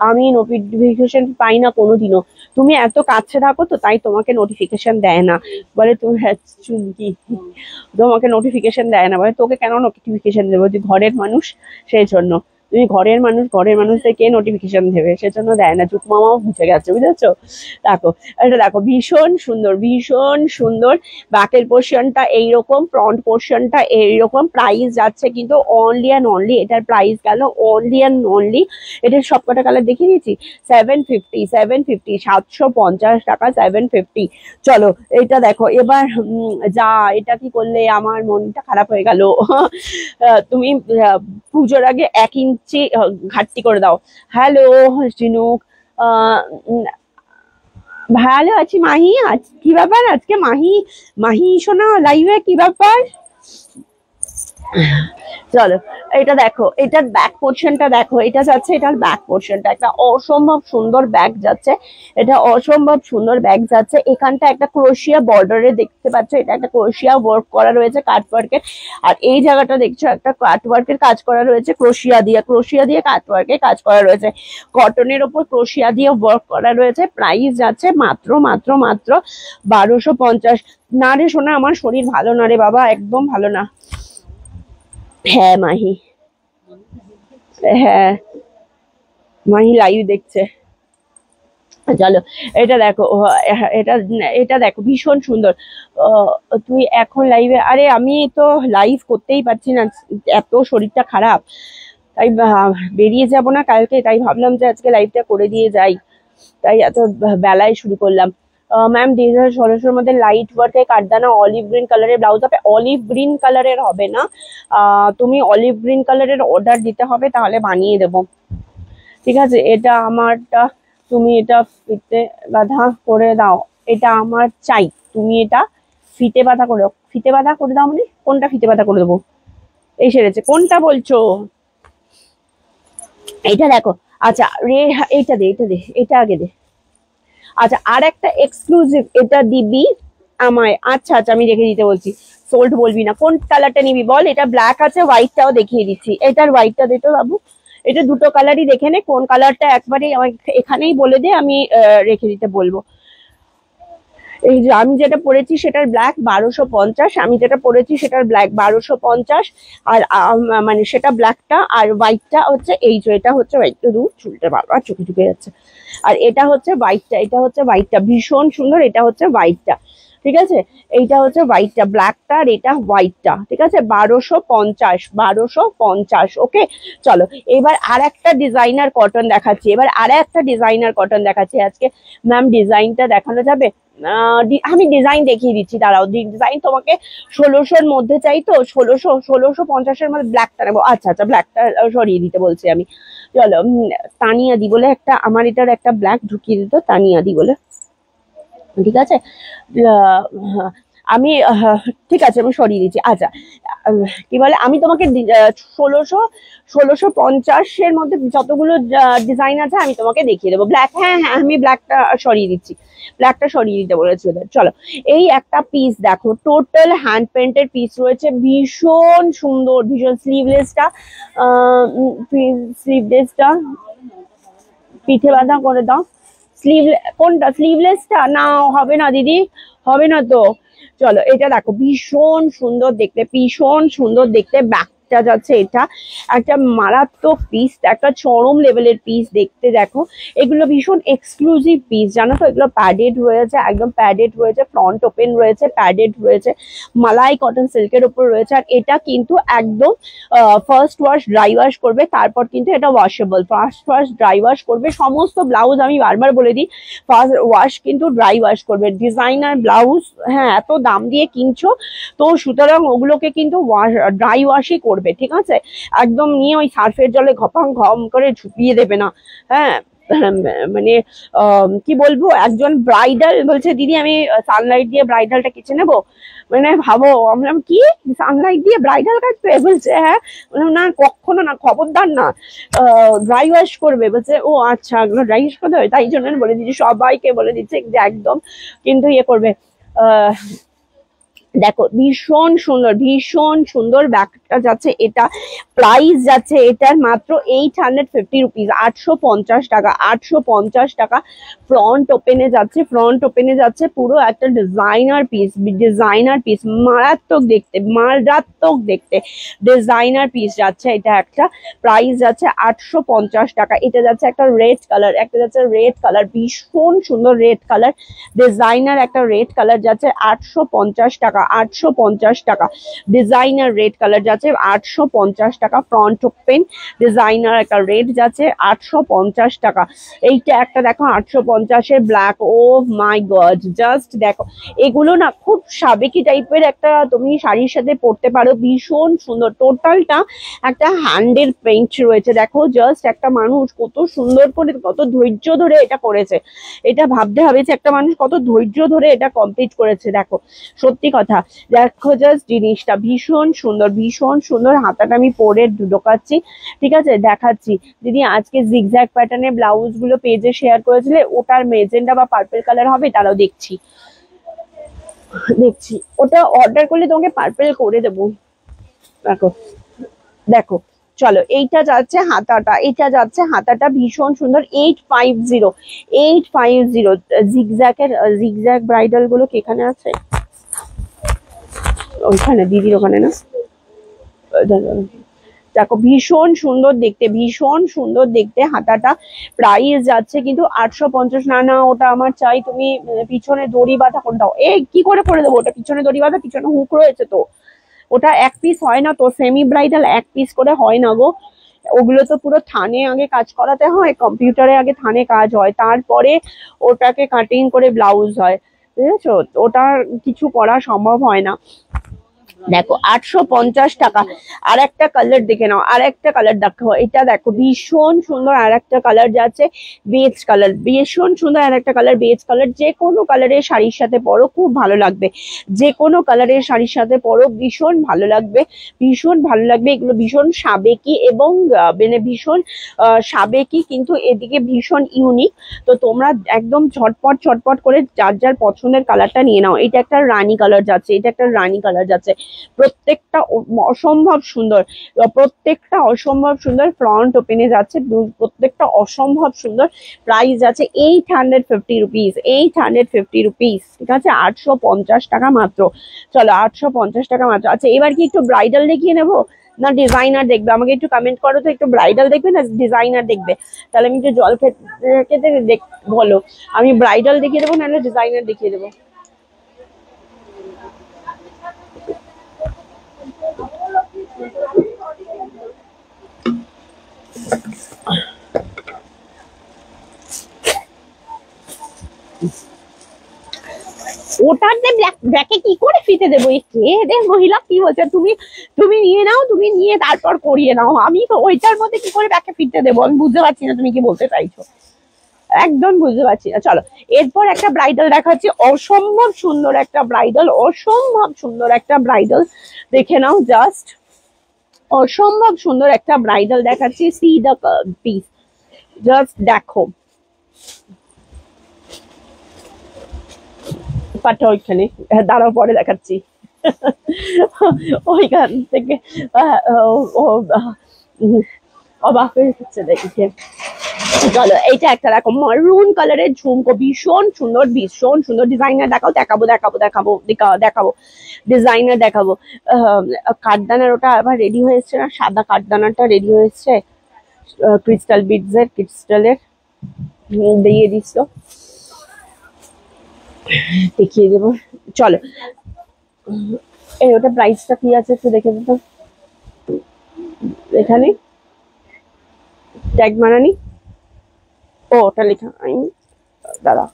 আমি নোটিফিকেশন পাই না কোনোদিনও। তুমি এত কাছে থাকো তো, তাই তোমাকে নোটিফিকেশন দেয় না। বলে তুমি চুমকি, তোমাকে নোটিফিকেশন দেয় না, বলে তোকে কেন নোটিফিকেশন দেবো, তুই ঘরের মানুষ, সেই জন্য। তুমি ঘরের মানুষ, ঘরের মানুষদেরকে নোটিফিকেশন দেবে, সেজন্য দেয় না। চুক মামাও বুঝে গেছে, বুঝেছো? দেখো, এটা দেখো, ভীষণ সুন্দর, ভীষণ সুন্দর। ব্যাকের পোর্শনটা এইরকম, ফ্রন্ট পোর্শনটা এইরকম। প্রাইস যাচ্ছে কিন্তু অনলি অ্যান্ড অনলি, এটার প্রাইস গেল অনলি অ্যান্ড অনলি, এটার সবকটা কালার দেখিয়ে দিচ্ছি, 750, 750, 750 টাকা, 750। চলো এটা দেখো এবার। যা, এটা কি করলে, আমার মনটা খারাপ হয়ে গেল। তুমি পুজোর আগে 1 ইঞ্চি ঘাটতি করে দাও। হ্যালো ঝিনুক, ভালো আছি মাহি। আজ কি ব্যাপার, আজকে মাহি, মাহি শোনা লাইভে কি ব্যাপার? চলো এটা দেখো, এটার ব্যাক পোর্শনটা দেখো, এটা যাচ্ছে এটার ব্যাক পোর্শনটা, একটা অসম্ভব সুন্দর ব্যাগ যাচ্ছে, এটা অসম্ভব সুন্দর ব্যাগ যাচ্ছে। এখানটা একটা ক্রোশিয়া বর্ডারে দেখতে পাচ্ছ, এটা একটা ক্রোশিয়া ওয়ার্ক করা রয়েছে, কাটওয়ার্কের। আর এই জায়গাটা দেখছো একটা কাটওয়ার্কের কাজ করা রয়েছে, ক্রোশিয়া দিয়ে কাটওয়ার্কের কাজ করা রয়েছে। কটনের ওপর ক্রোশিয়া দিয়ে ওয়ার্ক করা রয়েছে। প্রাইস যাচ্ছে মাত্র মাত্র মাত্র 1250। না রে শোনা, আমার শরীর ভালো না রে বাবা, একদম ভালো না। হ্যাঁ মাহি, হ্যাঁ মাহি লাইভ দেখছে। চলো এটা দেখো, এটা এটা দেখো, ভীষণ সুন্দর। তুই এখন লাইভে? আরে আমি তো লাইভ করতেই পারছি না, এত শরীরটা খারাপ, তাই বেরিয়ে যাব না কালকে, তাই ভাবলাম যে আজকে লাইভটা করে দিয়ে যাই, তাই এত বেলায় শুরু করলাম। ম্যাম 2016 মধ্যে লাইট ওয়ার্কের কাঠদানা অলিভ গ্রিন কালারের ব্লাউজ হবে। অলিভ গ্রিন কালারের হবে না, তুমি অলিভ গ্রিন কালারের অর্ডার দিতে হবে, তাহলে বানিয়ে দেবো, ঠিক আছে? এটা আমারটা, তুমি এটা ফিতে বাঁধা করে দাও, এটা আমার চাই, তুমি এটা ফিতে বাঁধা করে দাও। ফিতে বাঁধা করে দাও মানে কোনটা ফিতে বাঁধা করে দেবো? এই সেরেছে, কোনটা বলছো? এটা দেখো, আচ্ছা রে, এইটা দে, এটা দে, এটা আগে দে। আচ্ছা, আর একটা এক্সক্লুসিভ, এটা দিবি আমায়? আচ্ছা আচ্ছা, আমি রেখে দিতে বলছি, সোল্ড বলবি না। কোন কালারটা নিবি বল? এটা ব্ল্যাক আছে, হোয়াইটটাও দেখিয়ে দিচ্ছি। এটার হোয়াইটটা দে তো বাবু, এটা দুটো কালারই দেখে নে, কোন কালারটা একবারে এখানেই বলে দে, আমি রেখে দিতে বলবো। এই যে আমি যেটা পরেছি সেটার ব্ল্যাক 1250, আমি যেটা পরেছি সেটার ব্ল্যাক 1250, আর মানে সেটা ব্ল্যাকটা, আর হোয়াইটটা হচ্ছে এই যে, এটা হচ্ছে হোয়াইটটা, দূর চুলটা বারবার চুকে চুকে যাচ্ছে। আর এটা হচ্ছে হোয়াইটটা, এটা হচ্ছে হোয়াইটটা, ভীষণ সুন্দর, এটা হচ্ছে হোয়াইটটা, ঠিক আছে? এইটা হচ্ছে হোয়াইটটা, ব্ল্যাকটা, আর এটা হোয়াইটটা, ঠিক আছে? 1250, 1250। ওকে, চলো এবার আর একটা ডিজাইনার কটন দেখাচ্ছি, আজকে। ম্যাম ডিজাইনটা দেখানো যাবে? আমি ডিজাইন দেখিয়ে দিচ্ছি, দাঁড়াও। ডিজাইন তোমাকে 1600-র মধ্যে চাই তো, 1650-এর মধ্যে ব্ল্যাকটা নেবো। আচ্ছা আচ্ছা, ব্ল্যাকটা সরিয়ে দিতে বলছি আমি। চলো, তানিয়া দি বলে একটা, আমার এটার একটা ব্ল্যাক ঢুকিয়ে দিত, তানিয়া দি বলে, ঠিক আছে? আমি ঠিক আছে, আমি সরিয়ে দিচ্ছি। আচ্ছা, কি বলে, আমি তোমাকে 1650-এর মধ্যে যতগুলো ডিজাইন আছে আমি তোমাকে দেখিয়ে দেবো। ব্ল্যাক, হ্যাঁ হ্যাঁ, আমি ব্ল্যাকটা সরিয়ে দিচ্ছি, ব্ল্যাকটা সরিয়ে দিতে বলেছি ওদের। চলো, এই একটা পিস দেখো, টোটাল হ্যান্ড পেন্টের পিস রয়েছে, ভীষণ সুন্দর, ভীষণ। স্লিভলেসটা পিঠে বাঁধা করে দাও। কোনটা স্লিভলেসটা? না হবে না দিদি, হবে না তো। চলো এটা দেখো, ভীষণ সুন্দর দেখতে, ভীষণ সুন্দর দেখতে। ব্যাকটা যাচ্ছে, এটা একটা মারাত্মক পিস, একটা চরম লেভেলের পিস দেখতে। দেখো, এগুলো ভীষণ এক্সক্লুসিভ পিস, জানো তো? এগুলো প্যাডেড রয়েছে, একদম প্যাডেড রয়েছে, ফ্রন্ট ওপেন রয়েছে, প্যাডেড রয়েছে, মালাই কটন সিল্কের উপর রয়েছে। আর এটা কিন্তু একদম ফার্স্ট ওয়াশ, ড্রাই ওয়াশ করবে, তারপর কিন্তু এটা washable. First wash, dry wash করবে, সমস্ত ব্লাউজ আমি বারবার বলে দিই, ফার্স্ট ওয়াশ কিন্তু ড্রাই ওয়াশ করবে। ডিজাইনার ব্লাউজ, হ্যাঁ, এত দাম দিয়ে কিনছো তো, সুতরাং ওগুলোকে কিন্তু ড্রাই ওয়াশই করবে, ঠিক আছে? একদম নিয়ে ওই সার্ফের জলে ঘপাং ঘম করে ঝুপিয়ে দেবে না, হ্যাঁ। মানে কি বলবো, একজন ব্রাইডাল বলছে দিদি আমি সানলাইট দিয়ে ব্রাইডালটা কেচে নেবো। মানে ভাবো, আমরা কি সানলাইট দিয়ে ব্রাইডাল কাটবে? বলছে হ্যাঁ। না কখনো না, খবরদার না, ড্রাই ওয়াশ করবে। বলছে ও আচ্ছা, এগুলো ড্রাই ওয়াশ করতে হবে, তাই জন্য বলে দিচ্ছি, সবাইকে বলে দিচ্ছে যে একদম কিন্তু ইয়ে করবে। দেখো ভীষণ সুন্দর ব্যাগটা যাচ্ছে, এটা প্রাইস যাচ্ছে এটার মাত্র 850 রুপিস, 850 টাকা, 850 টাকা। ফ্রন্ট ওপেনে যাচ্ছে পুরো একটা ডিজাইনার পিস, মারাত্মক দেখতে ডিজাইনার পিস যাচ্ছে। এটা একটা প্রাইস যাচ্ছে 850 টাকা। এটা যাচ্ছে একটা রেড কালার, ভীষণ সুন্দর রেড কালার, ডিজাইনার একটা রেড কালার যাচ্ছে 850 টাকা, 850 টাকা। ডিজাইনার রেড কালার যাচ্ছে 850 টাকা। ফ্রন্ট ওপেন ডিজাইনার একটা রেড যাচ্ছে 850 টাকা। এইটা একটা দেখো 850-এর black, O my god, just দেখো, এগুলো না খুব সাবেকি টাইপের একটা তুমি শাড়ির সাথে পরতে পারো, ভীষণ সুন্দর। টোটালটা একটা হ্যান্ডের পেইন্ট রয়েছে, দেখো জাস্ট একটা মানুষ কত সুন্দর করে, কত ধৈর্য ধরে এটা করেছে। এটা ভাবতে হবে যে একটা মানুষ কত ধৈর্য ধরে এটা কমপ্লিট করেছে। দেখো সত্যি কথা, দেখো জাস্ট জিনিসটা ভীষণ সুন্দর। হাতাটা আমি পরে ঢোকাচ্ছি, ঠিক আছে, দেখাচ্ছি। দিদি আজকে জিগজ্যাগ প্যাটার্নের ব্লাউজ গুলো পেজে শেয়ার করেছিলে, ওটার মেজেন্ডা বা পার্পল কালার হবে, তারাও দেখছি। ওটা অর্ডার করলে তোমাকে পার্পল করে দেবো। দেখো চলো, এইটা যাচ্ছে হাতাটা ভীষণ সুন্দর, 850 জিগজ্যাগ ব্রাইডাল গুলো কি এখানে আছে? ওইখানে দিদির ওখানে না। দেখো ভীষণ সুন্দর দেখতে হাতাটা। প্রাইস যাচ্ছে কিন্তু 850। না ওটা আমার চাই, তুমি পিছনে দড়ি বাঁধা করে দাও। কি করে দেবো ওটা? পিছনে দড়ি বাঁধা, পিছনে হুক রয়েছে তো, ওটা এক পিস হয় না তো, সেমি ব্রাইডাল এক পিস করে হয় না গো। ওগুলো তো পুরো থানে আগে কাজ করাতে হয়, কম্পিউটারে আগে থানে কাজ হয়, তারপরে ওটাকে কাটিং করে ব্লাউজ হয়, বুঝেছো? ওটা কিছু করা সম্ভব হয় না। দেখো 850 টাকা। আর একটা কালার দেখে নাও, এটা দেখো ভীষণ সুন্দর আর একটা কালার যাচ্ছে, বেজ কালার, ভীষণ সুন্দর আর একটা কালার, বেজ কালার। যে কোনো কালারের শাড়ির সাথে পরো খুব ভালো লাগবে, ভীষণ ভালো লাগবে। এগুলো ভীষণ সাবেকি এবং মানে ভীষণ সাবেকি, কিন্তু এদিকে ভীষণ ইউনিক। তো তোমরা একদম ঝটপট করে যার পছন্দের কালারটা নিয়ে নাও। এটা একটা রানী কালার যাচ্ছে, প্রত্যেকটা অসম্ভব সুন্দর। ফ্রন্ট ওপেনে যাচ্ছে, প্রত্যেকটা অসম্ভব সুন্দর। প্রাইস আছে 850 রুপিস, ঠিক আছে, 850 টাকা মাত্র। চলো 850 টাকা মাত্র। আচ্ছা এবার কি একটু ব্রাইডাল দেখিয়ে নেবো না ডিজাইনার দেখবে? আমাকে একটু কমেন্ট করো তো, একটু ব্রাইডাল দেখবে না ডিজাইনার দেখবে? তাহলে আমি একটু জল খেতে বলো, আমি ব্রাইডাল দেখিয়ে দেবো নাহলে ডিজাইনার দেখিয়ে দেবো? ওটাতে ব্যাকে কি করে ফিতে দেবো? মহিলা কি বলছে? তুমি নিয়ে তারপর করিয়ে নাও, আমি তো ওইটার মধ্যে কি করে ব্যাকে ফিতে দেবো? আমি বুঝতে পারছি না তুমি কি বলতে চাইছো, একদম বুঝতে পারছি না। চলো এরপর একটা ব্রাইডাল দেখাচ্ছি, অসম্ভব সুন্দর একটা ব্রাইডাল, দেখে নাও জাস্ট, অসম্ভব সুন্দর একটা ব্রাইডাল দেখাচ্ছি। সি দ্য পিস, জাস্ট দেখো। পাটা ওইখানে দাঁড়াও, পরে দেখাচ্ছি। ওইখান থেকে অবাক হয়ে যাচ্ছে দেখে। চলো এইটা একটা দেখো, মারুন কালারের ঝুমকো, ভীষণ সুন্দর ডিজাইনার। দেখাবো ডিজাইনার দেখাবো। কাঠদানার ওটা আবার রেডি হয়েছে না, সাদা কাঠদানাটা রেডি হয়েছে, ক্রিস্টালের দিয়ে দিচ্ছ, দেখিয়ে দেবো। চলো ওটা প্রাইসটা কি আছে একটু দেখে দিত, এখানে ট্যাগ মারানি, ওটা লেখা আমি, দাঁড়া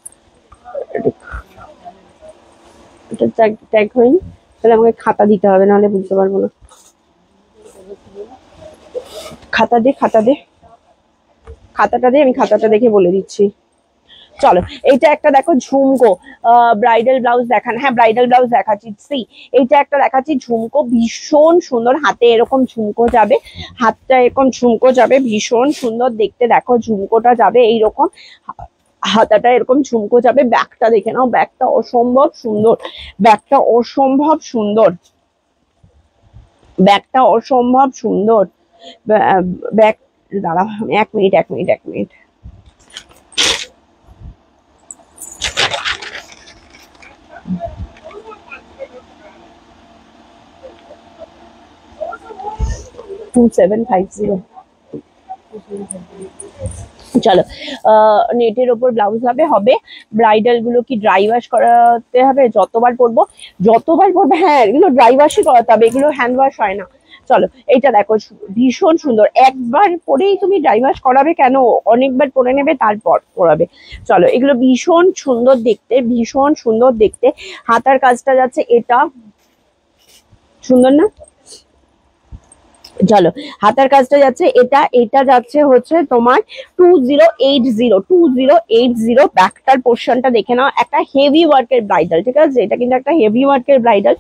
এটা ট্যাগ হয়নি, তাহলে আমাকে খাতা দিতে হবে, নাহলে বুঝতে পারবো না। খাতা দে খাতাটা দিয়ে আমি খাতাটা দেখে বলে দিচ্ছি। চলো এইটা একটা দেখো ঝুমকো, ব্রাইডাল ব্লাউজ দেখান, হ্যাঁ ব্রাইডাল ব্লাউজ দেখাচ্ছি। সি এইটা একটা দেখাচ্ছি ঝুমকো, ভীষণ সুন্দর, হাতে এরকম ঝুমকো যাবে, হাতটা এরকম ঝুমকো যাবে, ভীষণ সুন্দর দেখতে। দেখো ঝুমকোটা যাবে এইরকম, হাতাটা এরকম ঝুমকো যাবে। ব্যাগটা দেখে নাও, ব্যাগটা অসম্ভব সুন্দর, ব্যাগটা অসম্ভব সুন্দর, ব্যাগটা অসম্ভব সুন্দর। ব্যাগ, দাঁড়াও এক মিনিট এক মিনিট এক মিনিট। চলো নেটের ওপর ব্লাউজ হবে। ব্রাইডাল গুলো কি ড্রাই ওয়াশ করাতে হবে? যতবার পরবো হ্যাঁ এগুলো ড্রাই ওয়াশই করাতে হবে, এগুলো হ্যান্ড ওয়াশ হয় না। চলো এইটা দেখো ভীষণ সুন্দর, একবার পরেই তুমি ড্রাই ওয়াশ করাবে কেন, অনেকবার পরে নেবে তারপর পরাবে। চলো এগুলো ভীষণ সুন্দর দেখতে, ভীষণ সুন্দর দেখতে। হাতার কাজটা যাচ্ছে এটা, সুন্দর না? চলো হাতার কাজটা যাচ্ছে এটা, এটা যাচ্ছে হচ্ছে তোমার 2080 ব্যাকটার পোর্শনটা দেখে নাও, একটা হেভি ওয়ার্কের ব্রাইডাল, ঠিক আছে? এটা কিন্তু একটা হেভি ওয়ার্কের ব্রাইডাল।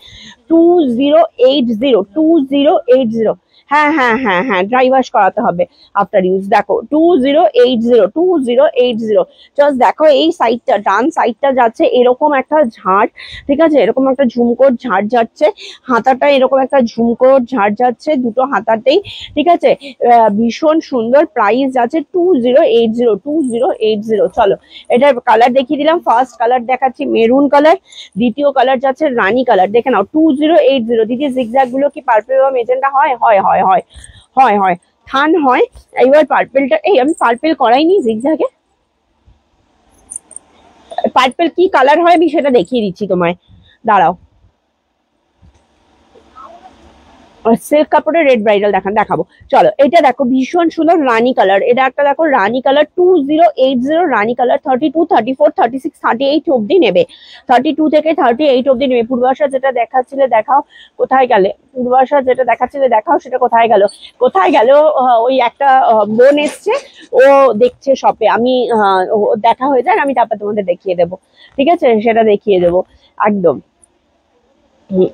2080। হ্যাঁ হ্যাঁ হ্যাঁ হ্যাঁ ড্রাই ওয়াশ করাতে হবে আফটার ইউজ। দেখো 2080। জাস্ট দেখো এই সাইডটা, ডান সাইডটা যাচ্ছে এরকম একটা ঝাড়, ঠিক আছে? এরকম একটা ঝুমকোর ঝাড় যাচ্ছে, হাতাটা এরকম একটা ঝুমকোর ঝাড় যাচ্ছে দুটো হাতাতেই, ঠিক আছে? ভীষণ সুন্দর, প্রাইস যাচ্ছে 2080। চলো এটার কালার দেখিয়ে দিলাম। ফার্স্ট কালার দেখাচ্ছি মেরুন কালার, দ্বিতীয় কালার যাচ্ছে রানী কালার। দেখে নাও 2080। দিদি জিগজ্যাগ গুলো কি পার্পল বা মেজেন্টা হয়? হয় হয় হয় হয় হয় থান হয়। এইবার পার্পলটা, এই আমি পার্পল করাইনি জিগজ্যাগে, পার্পল কি কালার হয় আমি সেটা দেখিয়ে দিচ্ছি তোমায়, দাঁড়াও। সিল্ক কাপড়ের রেড ব্রাইডাল দেখাবো। চলো এটা দেখো ভীষণ সুন্দর রানী কালার, এটা একটা দেখো রানী কালার 2080 রানী কালার। 32, 34, 36, 38 অব্দি নেবে, 32 থেকে 38 অব্দি নেবে। পূর্বাশা যেটা দেখাচ্ছিলে দেখাও, কোথায় গেলে? পূর্বাশা যেটা দেখাচ্ছিলে দেখাও, সেটা কোথায় গেল? কোথায় গেল? ওই একটা বোন এসছে, ও দেখছে শপে, আমি দেখা হয়ে যাক, আমি তারপর তোমাদের দেখিয়ে দেবো, ঠিক আছে? সেটা দেখিয়ে দেবো একদম।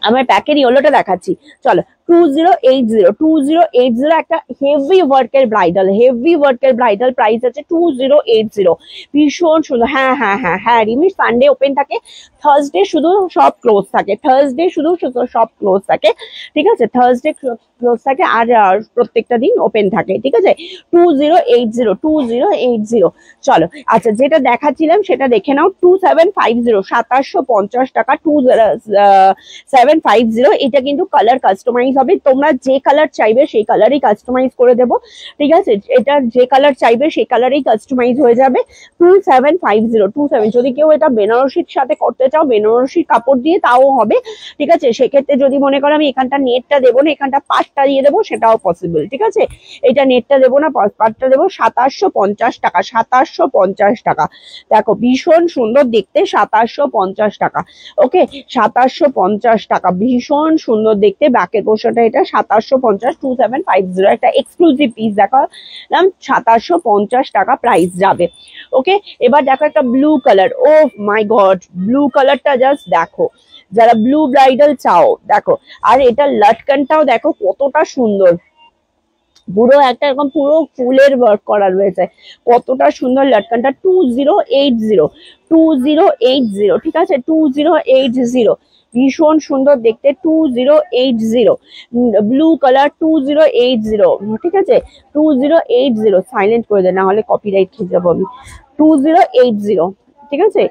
আমার প্যাকের ইয়েলোটা দেখাচ্ছি। চলো 2080 একটা হেভি ওয়ার্কের ব্রাইডাল, হেভি ওয়ার্কের ব্রাইডাল, প্রাইস আছে 2080। ভীষণ সুন্দর। হ্যাঁ হ্যাঁ হ্যাঁ হ্যাঁ রিমি, সানডে ওপেন থাকে, থার্সডে শুধু সব ক্লোজ থাকে, থার্সডে শুধু সব ক্লোজ থাকে, ঠিক আছে? থার্সডে ক্লোজ থাকে, আর প্রত্যেকটা দিন ওপেন থাকে, ঠিক আছে? 2080। চলো আচ্ছা যেটা দেখাচ্ছিলাম সেটা দেখে নাও। 2750, 2750 টাকা। 2750। এটা কিন্তু কালার কাস্টমাইজ হবে, তোমরা যে কালার চাইবে সেই কালারই কাস্টমাইজ করে দেবো, ঠিক আছে? এটা যে কালার চাইবে সেই কালারই কাস্টমাইজ হয়ে যাবে। 2750। যদি কেউ এটা বেনারসির সাথে করতে চাও, বেনারসির কাপড় দিয়ে তাও হবে, ঠিক আছে? সেক্ষেত্রে যদি মনে করো আমি এখানটা নেটটা দেবো না, এখানটা পাটটা দিয়ে দেবো, সেটাও পসিবল, ঠিক আছে? এটা নেটটা দেবো না, পাটটা দেবো। 2750 টাকা, 2750 টাকা। দেখো ভীষণ সুন্দর দেখতে, 2750 টাকা। ওকে 2750 টাকা, ভীষণ সুন্দর দেখতে। ব্যাকের পোর্শনটা এটা 2750, 2750 একটা এক্সক্লুসিভ পিস দেখালাম, 2750 টাকা প্রাইস যাবে। ওকে এবার দেখো একটা blue colour, O my god blue কালারটা জাস্ট দেখো, যারা ব্লু ব্রাইডাল চাও দেখো। আর এটা লটকনটাও দেখো কতটা সুন্দর, পুরো একটা এরকম পুরো ফুলের ওয়ার্ক করা রয়েছে, কতটা সুন্দর লটকনটা। 2080, ঠিক আছে? 2080 ভীষণ সুন্দর দেখতে। 2080 ব্লু কালার, 2080, ঠিক আছে? 2080 সাইলেন্ট করে দেয়, না হলে কপিরাইট খেয়ে যাবো আমি। 2080, ঠিক আছে?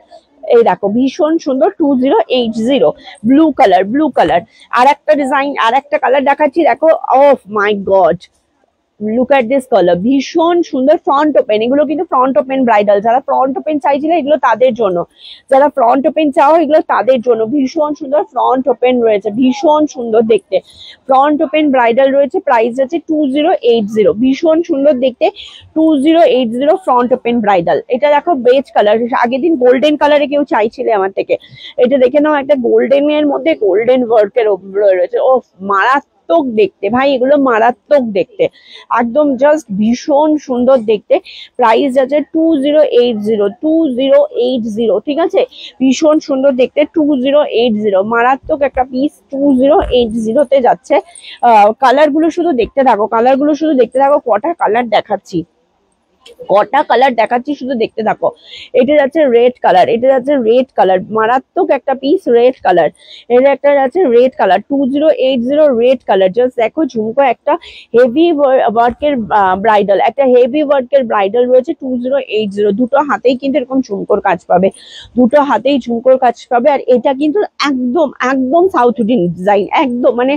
এই দেখো ভীষণ সুন্দর 2080 ব্লু কালার, ব্লু কালার। আর একটা ডিজাইন, আর একটা কালার দেখাচ্ছি দেখো, oh my god look at this colour, ভীষণ সুন্দর। ফ্রন্ট ওপেন, এগুলো কিন্তু ফ্রন্ট ওপেন ব্রাইডাল, যারা ফ্রন্ট ওপেন চাইছিলে এগুলো তাদের জন্য, যারা ফ্রন্ট ওপেন চাও এগুলো তাদের জন্য। ভীষণ সুন্দর ফ্রন্ট ওপেন রয়েছে, ভীষণ সুন্দর দেখতে ফ্রন্ট ওপেন ব্রাইডাল রয়েছে। প্রাইস আছে 2080, ভীষণ সুন্দর দেখতে। 2080 ফ্রন্ট ওপেন ব্রাইডাল। এটা দেখো বেজ কালার, আগের দিন গোল্ডেন কালারে কেউ চাইছিলে আমার থেকে, এটা দেখে নাও, একটা গোল্ডেন এর মধ্যে গোল্ডেন ওয়ার্কের রয়েছে, ও মারাত্মক মারাত্মক দেখতে ভাই, এগুলো মারাত্মক দেখতে, একদম জাস্ট ভীষণ সুন্দর দেখতে। প্রাইস আছে 2080, ঠিক আছে, ভীষণ সুন্দর দেখতে 2080, মারাত্মক একটা পিস 2080 তে যাচ্ছে। কালার গুলো শুধু দেখতে থাকো, কালার গুলো শুধু দেখতে থাকো, কটা কালার দেখাচ্ছি, কটা কালার দেখাচ্ছি শুধু দেখতে থাকো। এটা যাচ্ছে রেড কালার, এটা যাচ্ছে রেড কালার, মারাত্মক একটা পিস রেড কালার। এটা একটা যাচ্ছে red colour 2080 red colour. Just দেখো ঝুমকো একটা হেভি ওয়ার্কের ব্রাইডাল, একটা হেভি ওয়ার্কের ব্রাইডাল রয়েছে 2080। দুটো হাতেই কিন্তু এরকম ঝুমকোর কাজ পাবে, দুটো হাতেই ঝুমকোর কাজ পাবে। আর এটা কিন্তু একদম একদম সাউথ ইন্ডিয়ান ডিজাইন, একদম মানে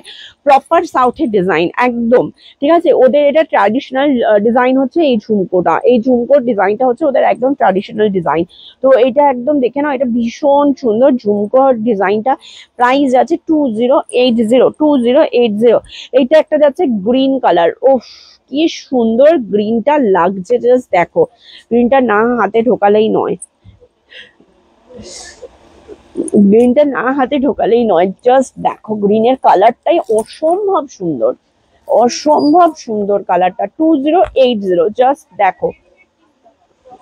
প্রপার সাউথের ডিজাইন একদম, ঠিক আছে। ওদের এটা ট্র্যাডিশনাল ডিজাইন হচ্ছে এই ঝুমকোটা, এই ঝুমকোর ডিজাইনটা হচ্ছে ওদের একদম ট্র্যাডিশনাল ডিজাইন। তো এটা একদম দেখে নাও, এটা ভীষণ সুন্দর ঝুমকোর ডিজাইনটা। প্রাইস আছে 2080। এইটা একটা যাচ্ছে গ্রিন কালার, ওফ কি সুন্দর গ্রিনটা লাগছে, জাস্ট দেখো গ্রিনটা না হাতে ঢোকালেই নয়, গ্রিনটা না হাতে ঢোকালেই নয়, জাস্ট দেখো গ্রিনের কালারটাই অসম্ভব সুন্দর, অসম্ভব সুন্দর কালারটা 2080। জাস্ট দেখো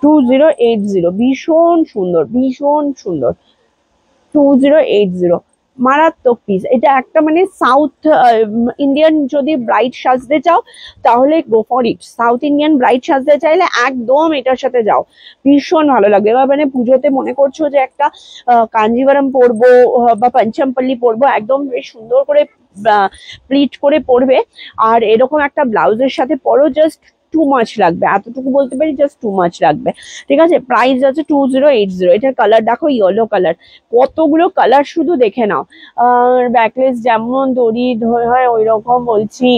2080, ভীষণ সুন্দর, ভীষণ সুন্দর 2080, মারাত্মক পিস। এটা একটা মানে সাউথ ইন্ডিয়ান যদি ব্রাইড সাজতে চাও তাহলে go for it, south Indian bride সাজতে চাইলে একদম এটার সাথে যাও, ভীষণ ভালো লাগবে। এবার মানে পুজোতে মনে করছো যে একটা কাঞ্জিভারম পরবো বা পঞ্চমপল্লী পরবো, একদম বেশ সুন্দর করে প্লিট করে পরবে, আর এরকম একটা ব্লাউজের সাথে পরো, জাস্ট টু মাচ লাগবে, এতটুকু বলতে পারি, জাস্ট টু মাচ লাগবে, ঠিক আছে। প্রাইস আছে 2080। এটার কালার দেখো ইয়েলো কালার, কতগুলো কালার শুধু দেখে নাও। আর ব্যাকলেস যেমন দড়ি হয় ওই রকম বলছি,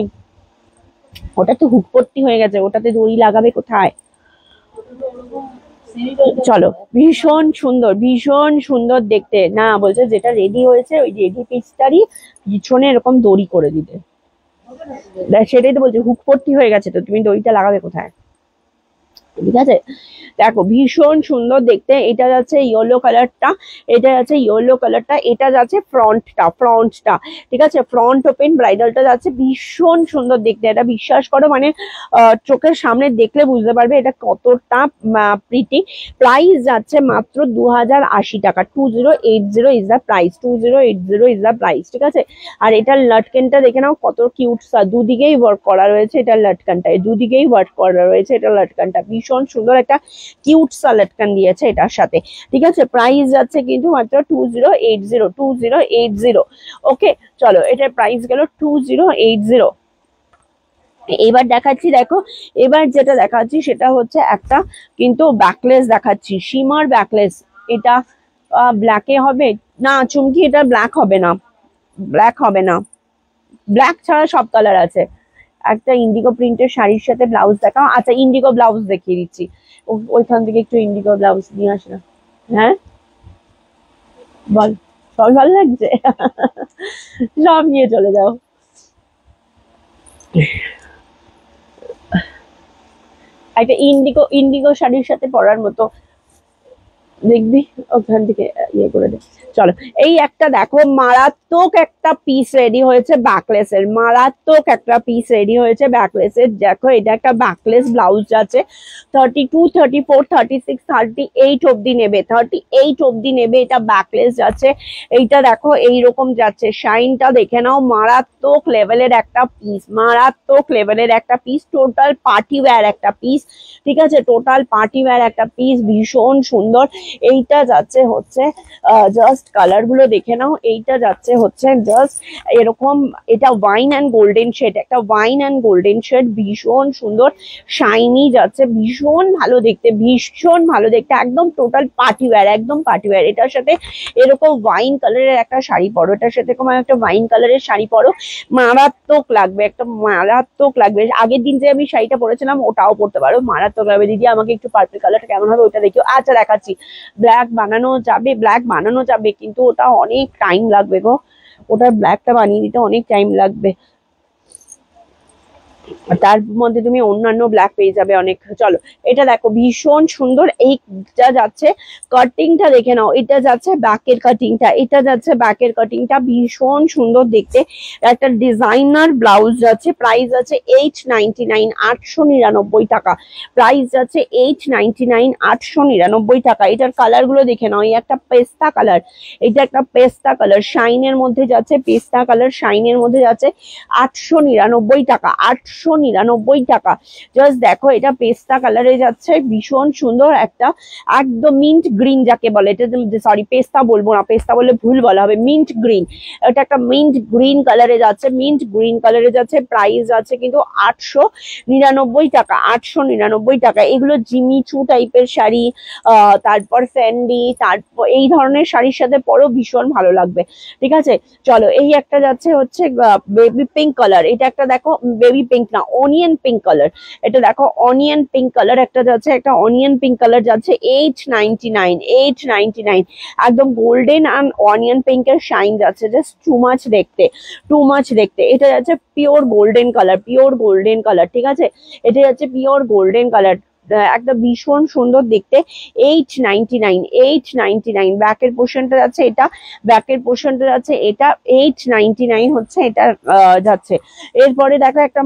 ওটা তো হুক পট্টি হয়ে গেছে, ওটাতে দড়ি লাগাবে কোথায়। চলো ভীষণ সুন্দর, ভীষণ সুন্দর দেখতে। না বলছে যেটা রেডি হয়েছে ওই রেডি পিসটারই পিছনে এরকম দড়ি করে দিতে, সেটাই তো বলছি, হুক পট্টি হয়ে গেছে, তো তুমি দড়িটা লাগাবে কোথায়, ঠিক আছে। দেখো ভীষণ সুন্দর দেখতে। এটা যাচ্ছে ইয়েলো কালারটা, এটা যাচ্ছে ইয়েলো কালারটা, এটা যাচ্ছে ফ্রন্টটা, ঠিক আছে, ফ্রন্ট ওপেন ব্রাইডালটা যাচ্ছে, ভীষণ সুন্দর দেখতে। এটা বিশ্বাস করো মানে চোখের সামনে দেখলে বুঝতে পারবে এটা কতটা প্রিটি। প্রাইস যাচ্ছে মাত্র 2080 টাকা, 2080 is the price, 2080 is the price, ঠিক আছে। আর এটার লটকেনটা দেখে নাও কত কিউট, দুদিকেই ওয়ার্ক করা রয়েছে এটার লটকানটায়, দুদিকেই ওয়ার্ক করা রয়েছে এটার লটকানটা, ভীষণ সুন্দর একটা কিউট সা লটকান দিয়েছে এটার সাথে, ঠিক আছে। প্রাইস যাচ্ছে কিন্তু মাত্র 2080। ওকে চলো, এটার প্রাইস গেল 2080। এবার দেখাচ্ছি, দেখো এবার যেটা দেখাচ্ছি সেটা হচ্ছে একটা কিন্তু ব্যাকলেস দেখাচ্ছি, শিমার ব্যাকলেস। এটা ব্ল্যাকে হবে না চুমকি, এটা ব্ল্যাক হবে না, ব্ল্যাক হবে না, ব্ল্যাক ছাড়া সব কালার আছে। একটা ইন্ডিগো প্রিন্টের শাড়ির সাথে ব্লাউজ দেখাও। আচ্ছা ইন্ডিগো ব্লাউজ দেখিয়ে দিচ্ছি, ওইখান থেকে একটু ইন্ডিগো ব্লাউজ নিয়ে আস না। হ্যাঁ বল, সব ভালো লাগছে সব নিয়ে চলে যাও। একটা ইন্ডিগো শাড়ির সাথে পরার মতো দেখবি, ওখান থেকে ইয়ে করে দে। চলো এই একটা দেখো মারাত্মক একটা পিস রেডি হয়েছে ব্যাকলেসের, মারাত্মক একটা পিস রেডি হয়েছে ব্যাকলেসের। দেখো এটা একটা ব্যাকলেস ব্লাউজ আছে, 32, 34, 36, 38 অব্দি নেবে, 38 অব্দি নেবে, এটা ব্যাকলেস যাচ্ছে। এইটা দেখো এইরকম যাচ্ছে, শাইনটা দেখে নাও, মারাত্মক লেভেলের একটা পিস, মারাত্মক লেভেলের একটা পিস, টোটাল পার্টি ওয়্যার একটা পিস, ঠিক আছে, টোটাল পার্টি ওয়্যার একটা পিস, ভীষণ সুন্দর। এইটা যাচ্ছে হচ্ছে জাস্ট কালার গুলো দেখে নাও, এইটা যাচ্ছে হচ্ছে জাস্ট এরকম, এটা ওয়াইন অ্যান্ড গোল্ডেন শেড, একটা ওয়াইন অ্যান্ড গোল্ডেন শেড, ভীষণ সুন্দর শাইনি যাচ্ছে, ভীষণ ভালো দেখতে, ভীষণ ভালো দেখতে, একদম টোটাল পার্টি ওয়্যার, একদম পার্টি ওয়্যার। এটার সাথে এরকম ওয়াইন কালারের একটা শাড়ি পরো, এটার সাথে এরকম একটা ওয়াইন কালারের শাড়ি পরো, মারাত্মক লাগবে, একটা মারাত্মক লাগবে। আগের দিন যে আমি শাড়িটা পরেছিলাম ওটাও পরতে পারো, মারাত্মক লাগবে। দিদি আমাকে একটু পার্পল কালারটা কেমন হবে ওটা দেখিও। আচ্ছা দেখাচ্ছি, ব্ল্যাক বানানো যাবে, ব্ল্যাক বানানো যাবে, কিন্তু ওটা অনেক টাইম লাগবে গো, ওটার ব্ল্যাকটা বানিয়ে দিতে অনেক টাইম লাগবে। তার মধ্যে তুমি অন্যান্য ব্ল্যাক পেয়ে যাবে অনেক। চলো এটা দেখো ভীষণ সুন্দর, এইটা যাচ্ছে কাটিংটা দেখে নাও, এটা যাচ্ছে ব্যাকের কাটিংটা, এটা যাচ্ছে ব্যাকের কাটিংটা, ভীষণ সুন্দর দেখতে। একটা ডিজাইনার ব্লাউজ যাচ্ছে, প্রাইস আছে 899, 899 টাকা। প্রাইস আছে 899, 899 টাকা। এটার কালার গুলো দেখে নাও, এই একটা পেস্তা কালার, এটা একটা পেস্তা কালার শাইনের মধ্যে যাচ্ছে, পেস্তা কালার শাইনের মধ্যে যাচ্ছে 899 টাকা, 899 টাকা। জাস্ট দেখো এটা পেস্তা কালারে যাচ্ছে, ভীষণ সুন্দর একটা একদম মিন্ট গ্রিন যাকে বলে, এটা সরি পেস্তা বলবো না, পেস্তা বললে ভুল বলা হবে, মিন্ট গ্রিন। এটা একটা মিন্ট গ্রিন কালারে যাচ্ছে, মিন্ট গ্রিন কালারে যাচ্ছে। প্রাইস আছে কিন্তু 899 টাকা, 899 টাকা। এগুলো জিমিচু টাইপের শাড়ি, তারপর স্যান্ডি, তারপর এই ধরনের শাড়ির সাথে পরও ভীষণ ভালো লাগবে। ঠিক আছে, চলো এই একটা যাচ্ছে হচ্ছে বেবি পিঙ্ক কালার, এটা একটা দেখো বেবি পিঙ্ক না অনিয়ন পিঙ্ক কালার, এটা দেখো অনিয়ন পিঙ্ক কালার একটা যাচ্ছে, একটা অনিয়ন পিঙ্ক কালার যাচ্ছে 899, 899। একদম গোল্ডেন অ্যান্ড অনিয়ন পিঙ্কের শাইন যাচ্ছে, জাস্ট টু মাচ দেখতে, টু মাচ দেখতে। এটা যাচ্ছে pure golden colour, pure golden colour. ঠিক আছে, এটা যাচ্ছে পিওর গোল্ডেন কালার, একটা ভীষণ সুন্দর দেখতে। 899, 899। ব্যাকের পোর্শনটা যাচ্ছে এটা, ব্যাকের পোর্শনটা যাচ্ছে এটা 899 হচ্ছে এটা যাচ্ছে। এরপরে দেখো একটা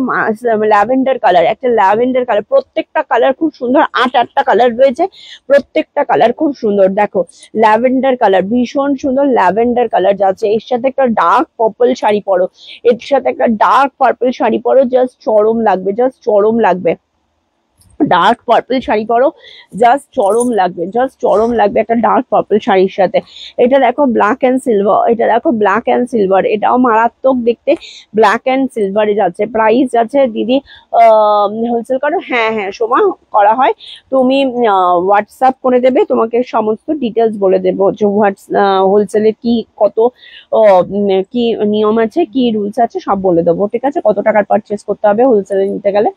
ল্যাভেন্ডার কালার, একটা ল্যাভেন্ডার কালার, প্রত্যেকটা কালার খুব সুন্দর, 8টা কালার রয়েছে, প্রত্যেকটা কালার খুব সুন্দর। দেখো ল্যাভেন্ডার কালার, ভীষণ সুন্দর ল্যাভেন্ডার কালার যাচ্ছে। এর সাথে একটা ডার্ক পার্পল শাড়ি পরো, এর সাথে একটা ডার্ক পার্পল শাড়ি পরো, জাস্ট চরম লাগবে, জাস্ট চরম লাগবে। ডার্ক পার্পল শাড়ি পরো, জাস্ট চরম লাগবে, জাস্ট চরম লাগবে একটা ডার্ক পার্পল শাড়ির সাথে। এটা দেখো ব্ল্যাক অ্যান্ড সিলভার, এটা দেখো ব্ল্যাক অ্যান্ড সিলভার, এটাও মারাত্মক দেখতে, ব্ল্যাক অ্যান্ড সিলভারে যাচ্ছে। প্রাইস যাচ্ছে দিদি হোলসেল করো, হ্যাঁ হ্যাঁ সোমা করা হয়, তুমি হোয়াটসঅ্যাপ করে দেবে, তোমাকে সমস্ত ডিটেলস বলে দেবো যে হোলসেলের কি কত কি নিয়ম আছে, কি রুলস আছে সব বলে দেবো। ঠিক আছে, কত টাকার পারচেস করতে হবে হোলসেলে নিতে গেলে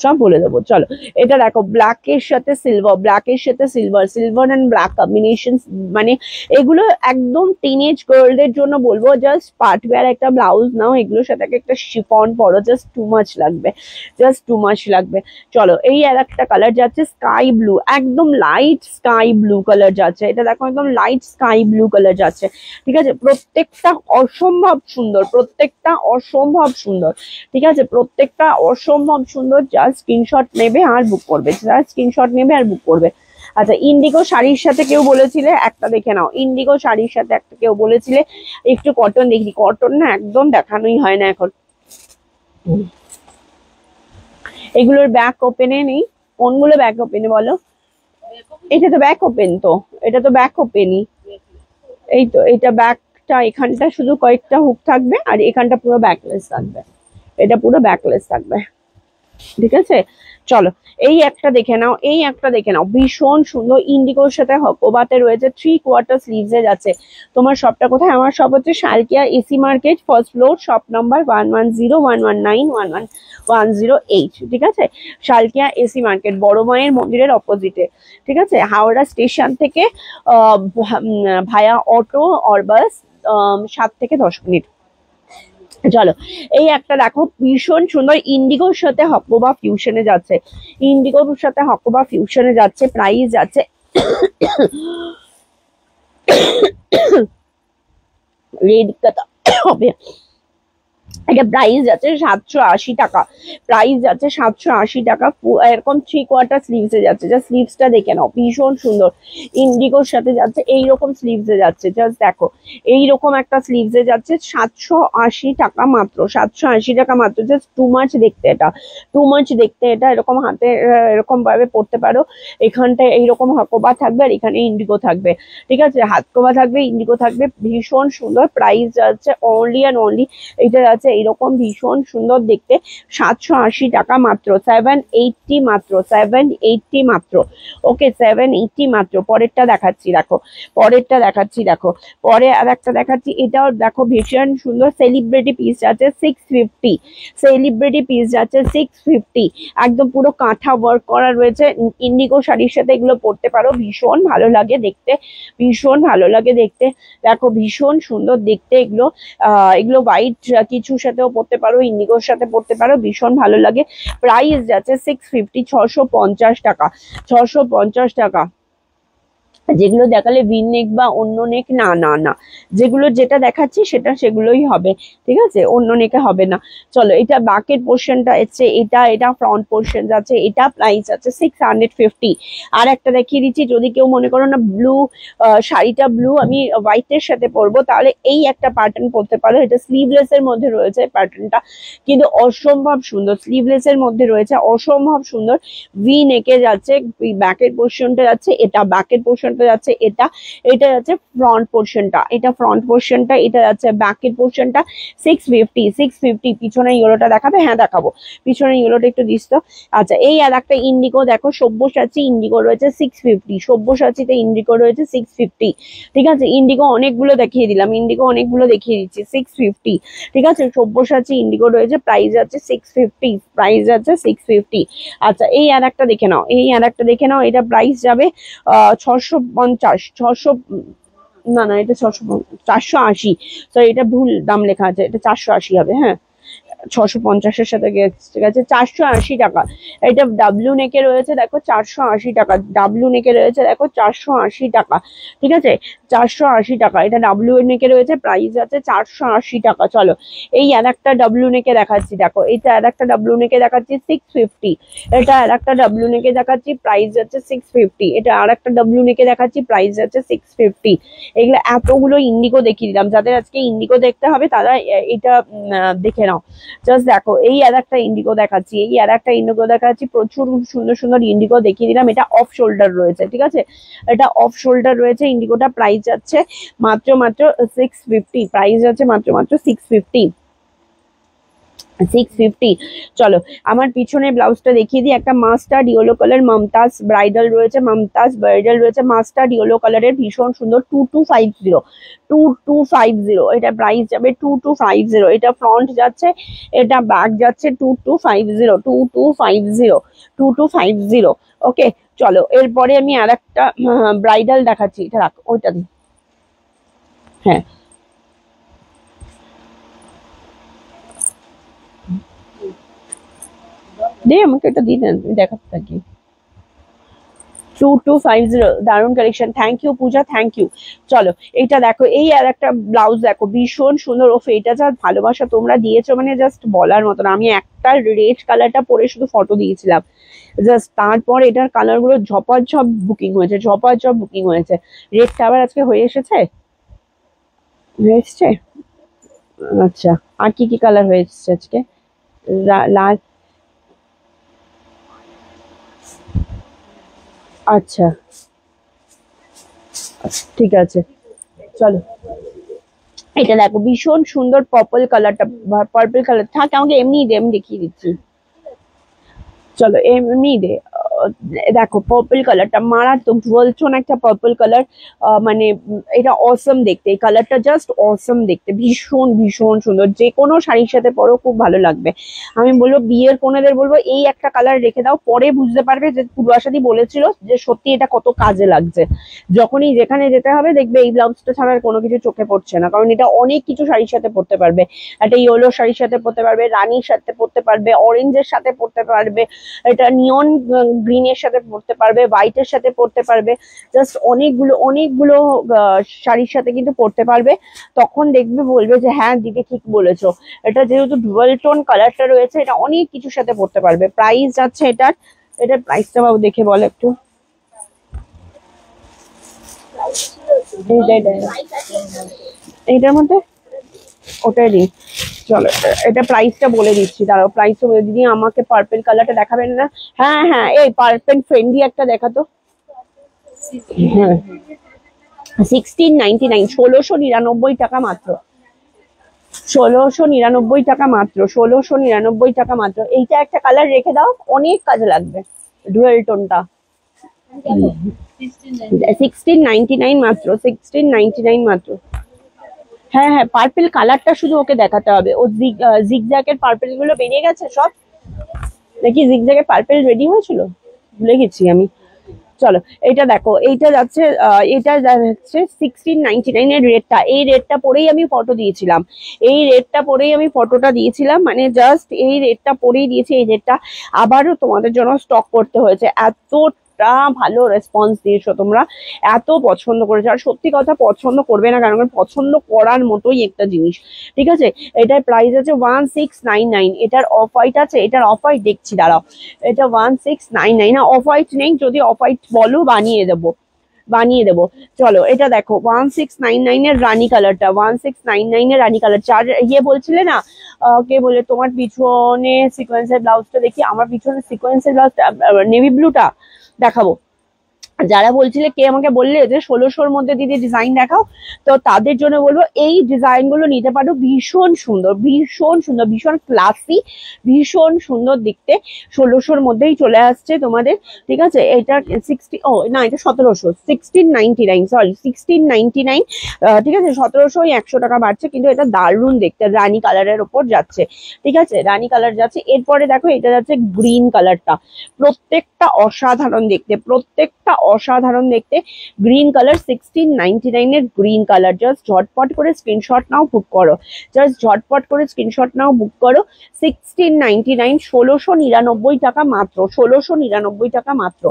সব বলে দেবো। চলো এটা দেখো ব্ল্যাকের সাথে সিলভার, ব্ল্যাকের সাথে silver, silver and black combination, মানে এগুলো একদম টিনেজ গার্লদের জন্য বলবো, জাস্ট পার্ট ওয়্যার একটা ব্লাউজ নাও, এগুলোর সাথে একটা শিফন পরো, জাস্ট টু মাচ লাগবে, জাস্ট টু মাচ লাগবে। চলো এই আর একটা কালার যাচ্ছে স্কাই ব্লু, একদম লাইট স্কাই ব্লু কালার যাচ্ছে, এটা দেখো একদম লাইট স্কাই ব্লু কালার যাচ্ছে। ঠিক আছে, প্রত্যেকটা অসম্ভব সুন্দর, প্রত্যেকটা অসম্ভব সুন্দর। ঠিক আছে, প্রত্যেকটা অসম্ভব সুন্দর। জাস্ট স্ক্রিনশট নেবে আর বুক করবে, জাস্ট স্ক্রিনশট নেবে আর বুক করবে। আচ্ছা ইন্ডিগো শাড়ির সাথে কেউ বলেছিলে একটা দেখে নাও, ইন্ডিগো শাড়ির সাথে একটা কেউ বলেছিলে একটু কটন দেখি, কটন না একদম দেখানোই হয় না এখন। এগুলোর ব্যাক ওপেনে নেই, কোনগুলো ব্যাক ওপেনে বলো? এটা তো ব্যাক ওপেন, তো এটা তো ব্যাক ওপেনই, এই তো এটা ব্যাকটা, এখানটা শুধু কয়েকটা হুক থাকবে আর এখানটা পুরো ব্যাকলেস থাকবে, এটা পুরো ব্যাকলেস থাকবে। ঠিক আছে, চলো এই একটা দেখে নাও, এই একটা দেখে নাও, ভীষণ সুন্দর ইন্ডিগোর সাথে হকোবাতে রয়েছে, 3/4 স্লিভস এ যাচ্ছে। তোমার শপটা কোথায়? আমার শপ হচ্ছে Salkia AC market, first floor, shop number 110, 119, 11108। ঠিক আছে, শালকিয়া এসি মার্কেট, বড় মায়ের মন্দিরের অপোজিটে। ঠিক আছে, হাওড়া স্টেশন থেকে ভায়া অটো অর বাস 7 থেকে 10 মিনিট। চলো এই একটা দেখো ভীষণ সুন্দর ইন্ডিগোর সাথে হকোবা ফিউশনে যাচ্ছে, ইন্ডিগোর সাথে হকোবা ফিউশনে যাচ্ছে। প্রাইস যাচ্ছে রেড কথা হবে, এটা প্রাইস যাচ্ছে 780 টাকা, প্রাইস যাচ্ছে 780 টাকা। এরকম 3/4 স্লিভস এ যাচ্ছে, যা স্লিভসটা দেখে নাও, ভীষণ সুন্দর ইন্ডিগোর সাথে যাচ্ছে, এইরকম স্লিভস এ যাচ্ছে, জাস্ট দেখো এইরকম একটা স্লিভস এ যাচ্ছে 780 টাকা মাত্র, 780 টাকা মাত্র। জাস্ট টু মাচ দেখতে, এটা টু মাচ দেখতে, এটা এরকম হাতে এরকম ভাবে পড়তে পারো, এখানটায় এইরকম হাকোবা থাকবে আর এখানে ইন্ডিগো থাকবে। ঠিক আছে, হাতকোবা থাকবে, ইন্ডিগো থাকবে, ভীষণ সুন্দর। প্রাইস যাচ্ছে অনলি অ্যান্ড অনলি, এটা যাচ্ছে এইরকম ভীষণ সুন্দর দেখতে, 780 টাকা মাত্র, 780 মাত্র, 780 মাত্র। ওকে 780 মাত্র। পরেরটা দেখাচ্ছি দেখো, পরেরটা দেখাচ্ছি দেখো, পরে আর একটা দেখাচ্ছি, এটাও দেখো ভীষণ সুন্দর সেলিব্রিটি পিস যাচ্ছে 650, সেলিব্রিটি পিস যাচ্ছে 650, একদম পুরো কাঁথা ওয়ার্ক করা রয়েছে। ইন্ডিগো শাড়ির সাথে এগুলো পরতে পারো, ভীষণ ভালো লাগে দেখতে, ভীষণ ভালো লাগে দেখতে। দেখো ভীষণ সুন্দর দেখতে এগুলো, এগুলো হোয়াইট কিছু কিছুর সাথেও পরতে পারো, ইন্ডিগোর সাথে পরতে পারো, ভীষণ ভালো লাগে। প্রাইস যাচ্ছে 650, 650 টাকা, 650 টাকা। যেগুলো দেখালে ভি নেক বা অন্য নেক, না না না, যেগুলো যেটা দেখাচ্ছি সেটা সেগুলোই হবে, ঠিক আছে, অন্য নেকে হবে না। চলো, এটা ব্যাকের পোর্শনটা আছে, এটা ফ্রন্ট পোর্শন যাচ্ছে, এটা প্রাইস আছে 650। আর একটা দেখিয়ে দিচ্ছি, যদি কেউ মনে করো না ব্লু শাড়িটা ব্লু আমি হোয়াইটের সাথে পরবো, তাহলে এই একটা প্যাটার্ন পরতে পারো। এটা স্লিভলেস এর মধ্যে রয়েছে প্যাটার্নটা, কিন্তু অসম্ভব সুন্দর, স্লিভলেস এর মধ্যে রয়েছে, অসম্ভব সুন্দর। ভি নেকে যাচ্ছে, ব্যাকের পোর্শনটা যাচ্ছে, এটা ব্যাকের পোর্শনটা যাচ্ছে, এটা যাচ্ছে ফ্রন্ট পোর্শনটা, এটা ফ্রন্ট পোর্শনটা, এটা যাচ্ছে ব্যাকের পোর্শনটা। 650। পিছনে ইয়েলোটা দেখাবে? হ্যাঁ দেখাবো, পিছনে ইয়েলোটা একটু দিস তো। আচ্ছা, এই আর একটা ইন্ডিগো দেখো, সব্যসাচী ইন্ডিগো রয়েছে 650, সব্যসাচীতে ইন্ডিগো রয়েছে 650, ঠিক আছে। ইন্ডিগো অনেকগুলো দেখিয়ে দিলাম, ইন্ডিগো অনেকগুলো দেখিয়ে দিচ্ছি, 650, ঠিক আছে। সব্যসাচী ইন্ডিগো রয়েছে, প্রাইস আছে 650, প্রাইস আছে 650। আচ্ছা, এই আর একটা দেখে নাও, এই আর একটা দেখে নাও, এটা প্রাইস যাবে 650, 600, না না, এটা 480, সরি এটা ভুল দাম লেখা আছে, এটা 480 হবে, হ্যাঁ 650-এর সাথে ঠিক আছে, 480 টাকা। এটা ডাব্লিউ নেকে রয়েছে দেখো 480 টাকা, ডাব্লিউ নেকে রয়েছে দেখো 480 টাকা, ঠিক আছে, 480 টাকা। এটা ডাব্লিউ নেকে রয়েছে, প্রাইস আছে 480 টাকা। চলো, এই আর একটা ডাব্লিউ নেকে দেখাচ্ছি, দেখো এটা আর একটা ডাব্লিউ নেকে দেখাচ্ছি 650, এটা আর একটা ডাব্লিউ নেকে দেখাচ্ছি, প্রাইস আছে 650, এটা আর একটা ডাব্লিউ নেকে দেখাচ্ছি, প্রাইস আছে 650। এগুলো এতগুলো ইন্ডিগো দেখিয়ে দিলাম, যাদের আজকে ইন্ডিগো দেখতে হবে তারা এটা দেখে নাও। জাস্ট দেখো, এই আর একটা ইন্ডিগো দেখাচ্ছি, এই আর একটা ইন্ডিগো দেখাচ্ছি, প্রচুর সুন্দর সুন্দর ইন্ডিগো দেখিয়ে দিলাম। এটা অফ শোল্ডার রয়েছে, ঠিক আছে, এটা অফ শোল্ডার রয়েছে। ইন্ডিগোটা প্রাইস যাচ্ছে মাত্র 650, প্রাইস যাচ্ছে মাত্র 650, 650। চলো, আমার পিছনে ব্লাউজটা দেখিয়ে দিই, একটা mustard yellow colour Mumtaz bridal রয়েছে, মমতাজ ব্রাইডাল রয়েছে মাস্টার্ড ইয়েলো কালারের, ভীষণ সুন্দর, 2250, 2250, এটা প্রাইস যাবে 2250। এটা ফ্রন্ট যাচ্ছে, এটা ব্যাক যাচ্ছে 2250, 2250, 2250। ওকে, চলো, এরপরে আমি আর একটা ব্রাইডাল দেখাচ্ছি, এটা রাখ, ওইটা দিই, হ্যাঁ দে আমাকে, এটা দিয়ে দেন, তুমি দেখাতে থাকি। 2250, দারুণ collection, thank you Puja, thank you. চলো, এইটা দেখো, এই আর একটা ব্লাউজ দেখো, ভীষণ সুন্দর। ও এটা যা ভালোবাসা তোমরা দিয়েছো, মানে জাস্ট বলার মতন। আমি একটা রেড কালারটা পরে শুধু ফটো দিয়েছিলাম জাস্ট, তারপর এটার কালার গুলো ঝপাঝপ বুকিং হয়েছে, ঝপাঝপ বুকিং হয়েছে। রেডটা আবার আজকে হয়ে এসেছে, এসছে। আচ্ছা, আর কি কি কালার হয়ে এসছে আজকে? লাল, আচ্ছা ঠিক আছে। চলো, এটা দেখো, ভীষণ সুন্দর পার্পল কালারটা, পার্পল কালার থাক, আমাকে এমনি দে, আমি দেখিয়ে দিচ্ছি। চলো, এমনি দে। দেখো, পার্পল কালারটা মারাত্মক, বলছোন একটা পার্পল কালার, মানে এটা অসম দেখতে, এই কালারটা জাস্ট অসম দেখতে, ভীষণ ভীষণ সুন্দর। যে কোনো শাড়ির সাথে পরো খুব ভালো লাগবে। আমি বলবো বিয়ের কোনেদের বলবো এই একটা কালার রেখে দাও, পরে বুঝতে পারবে যে পূর্বাশাদি বলেছিল যে সত্যি এটা কত কাজে লাগছে। যখনই যেখানে যেতে হবে দেখবে এই ব্লাউজটা ছাড়া আর কোনো কিছু চোখে পড়ছে না, কারণ এটা অনেক কিছু শাড়ির সাথে পরতে পারবে। একটা ইয়েলো শাড়ির সাথে পরতে পারবে, রানীর সাথে পরতে পারবে, অরেঞ্জের সাথে পরতে পারবে, এটা নিয়ন গ্রিনের সাথে পরতে পারবে, হোয়াইটের সাথে পরতে পারবে, জাস্ট অনেকগুলো অনেকগুলো শাড়ির সাথে কিন্তু পরতে পারবে। তখন দেখবে, বলবে যে হ্যাঁ দিদি ঠিক বলেছো। এটা যেহেতু ডুয়াল টোন কালারটা রয়েছে, এটা অনেক কিছুর সাথে পরতে পারবে। প্রাইস যাচ্ছে এটার, এটার প্রাইসটা বাবু দেখে বল একটু। এইটার মধ্যে ওটাই দিই। চলো, এটা প্রাইসটা বলে দিচ্ছি, দাঁড়াও প্রাইসটা বলে দিদি। আমাকে পার্পল কালারটা দেখাবেন না? হ্যাঁ হ্যাঁ, এই পার্পল ফ্রেন্ডলি একটা দেখাতো। হ্যাঁ, 1699, 1699 টাকা মাত্র, 1699 টাকা মাত্র, 1699 টাকা মাত্র। এইটা একটা কালার রেখে দাও, অনেক কাজে লাগবে, ডুয়েল টোনটা। 1699 মাত্র, 1699 মাত্র। হ্যাঁ হ্যাঁ, পার্পল কালারটা শুধু ওকে দেখাতে হবে। ও জিগজ্যাগের পার্পল গুলো বেরিয়ে গেছে সব, নাকি জিগজ্যাগের পার্পল রেডি হয়েছিল, ভুলে গেছি আমি। চলো এইটা দেখো, এইটা যাচ্ছে এটা যাচ্ছে 1699 এর রেটটা। এই রেটটা পরেই আমি ফটো দিয়েছিলাম, এই রেটটা পরেই আমি ফটোটা দিয়েছিলাম, মানে জাস্ট এই রেটটা পরেই দিয়েছি। এই রেটটা আবারও তোমাদের জন্য স্টক করতে হয়েছে, এতটা ভালো রেসপন্স দিয়েছো তোমরা, এত পছন্দ করেছো। আর সত্যি কথা পছন্দ করবে না কারণ পছন্দ করার মতোই একটা জিনিস, ঠিক আছে। এটার প্রাইস আছে 1699। এটার অফ হোয়াইট আছে, এটার অফ হোয়াইট দেখছি দাঁড়াও। এটা 1699 না, অফ হোয়াইট নেই, যদি অফ হোয়াইট বলো বানিয়ে দেবো, বানিয়ে দেবো। চলো এটা দেখো 1699 এর রানী কালারটা, 1699 এর রানী কালার। চার ইয়ে বলছিলে না, কে বলে তোমার পিছনে সিকোয়েন্সের ব্লাউজটা দেখি, আমার পিছনে সিকোয়েন্সের ব্লাউজটা নেভি ব্লুটা দেখাবো। যারা বলছিলে, কে আমাকে বললে যে 1600-র মধ্যে দিদি ডিজাইন দেখাও, তো তাদের জন্য বলবো এই ডিজাইন গুলো নিতে পারো। ভীষণ সুন্দর, ভীষণ সুন্দর, ভীষণ ক্লাসি, ভীষণ সুন্দর দেখতে। 1600-র মধ্যেই চলে আসছে তোমাদের, ঠিক আছে। এটা 60, ও না এটা 1700, 1699, সরি 1699, ঠিক আছে। 1700 100 টাকা বাড়ছে, কিন্তু এটা দারুণ দেখতে, রানী কালারের ওপর যাচ্ছে, ঠিক আছে, রানী কালার যাচ্ছে। এরপরে দেখো এটা যাচ্ছে গ্রিন কালারটা, প্রত্যেকটা অসাধারণ দেখতে, প্রত্যেকটা অসাধারণ দেখতে। গ্রিন কালার 1699 এর গ্রিন কালার। জাস্ট ঝটপট করে স্ক্রিনশট নাও, বুক করো, জাস্ট ঝটপট করে স্ক্রিনশট নাও, বুক করো। 1699, 1699 টাকা মাত্র, 1699 টাকা মাত্র।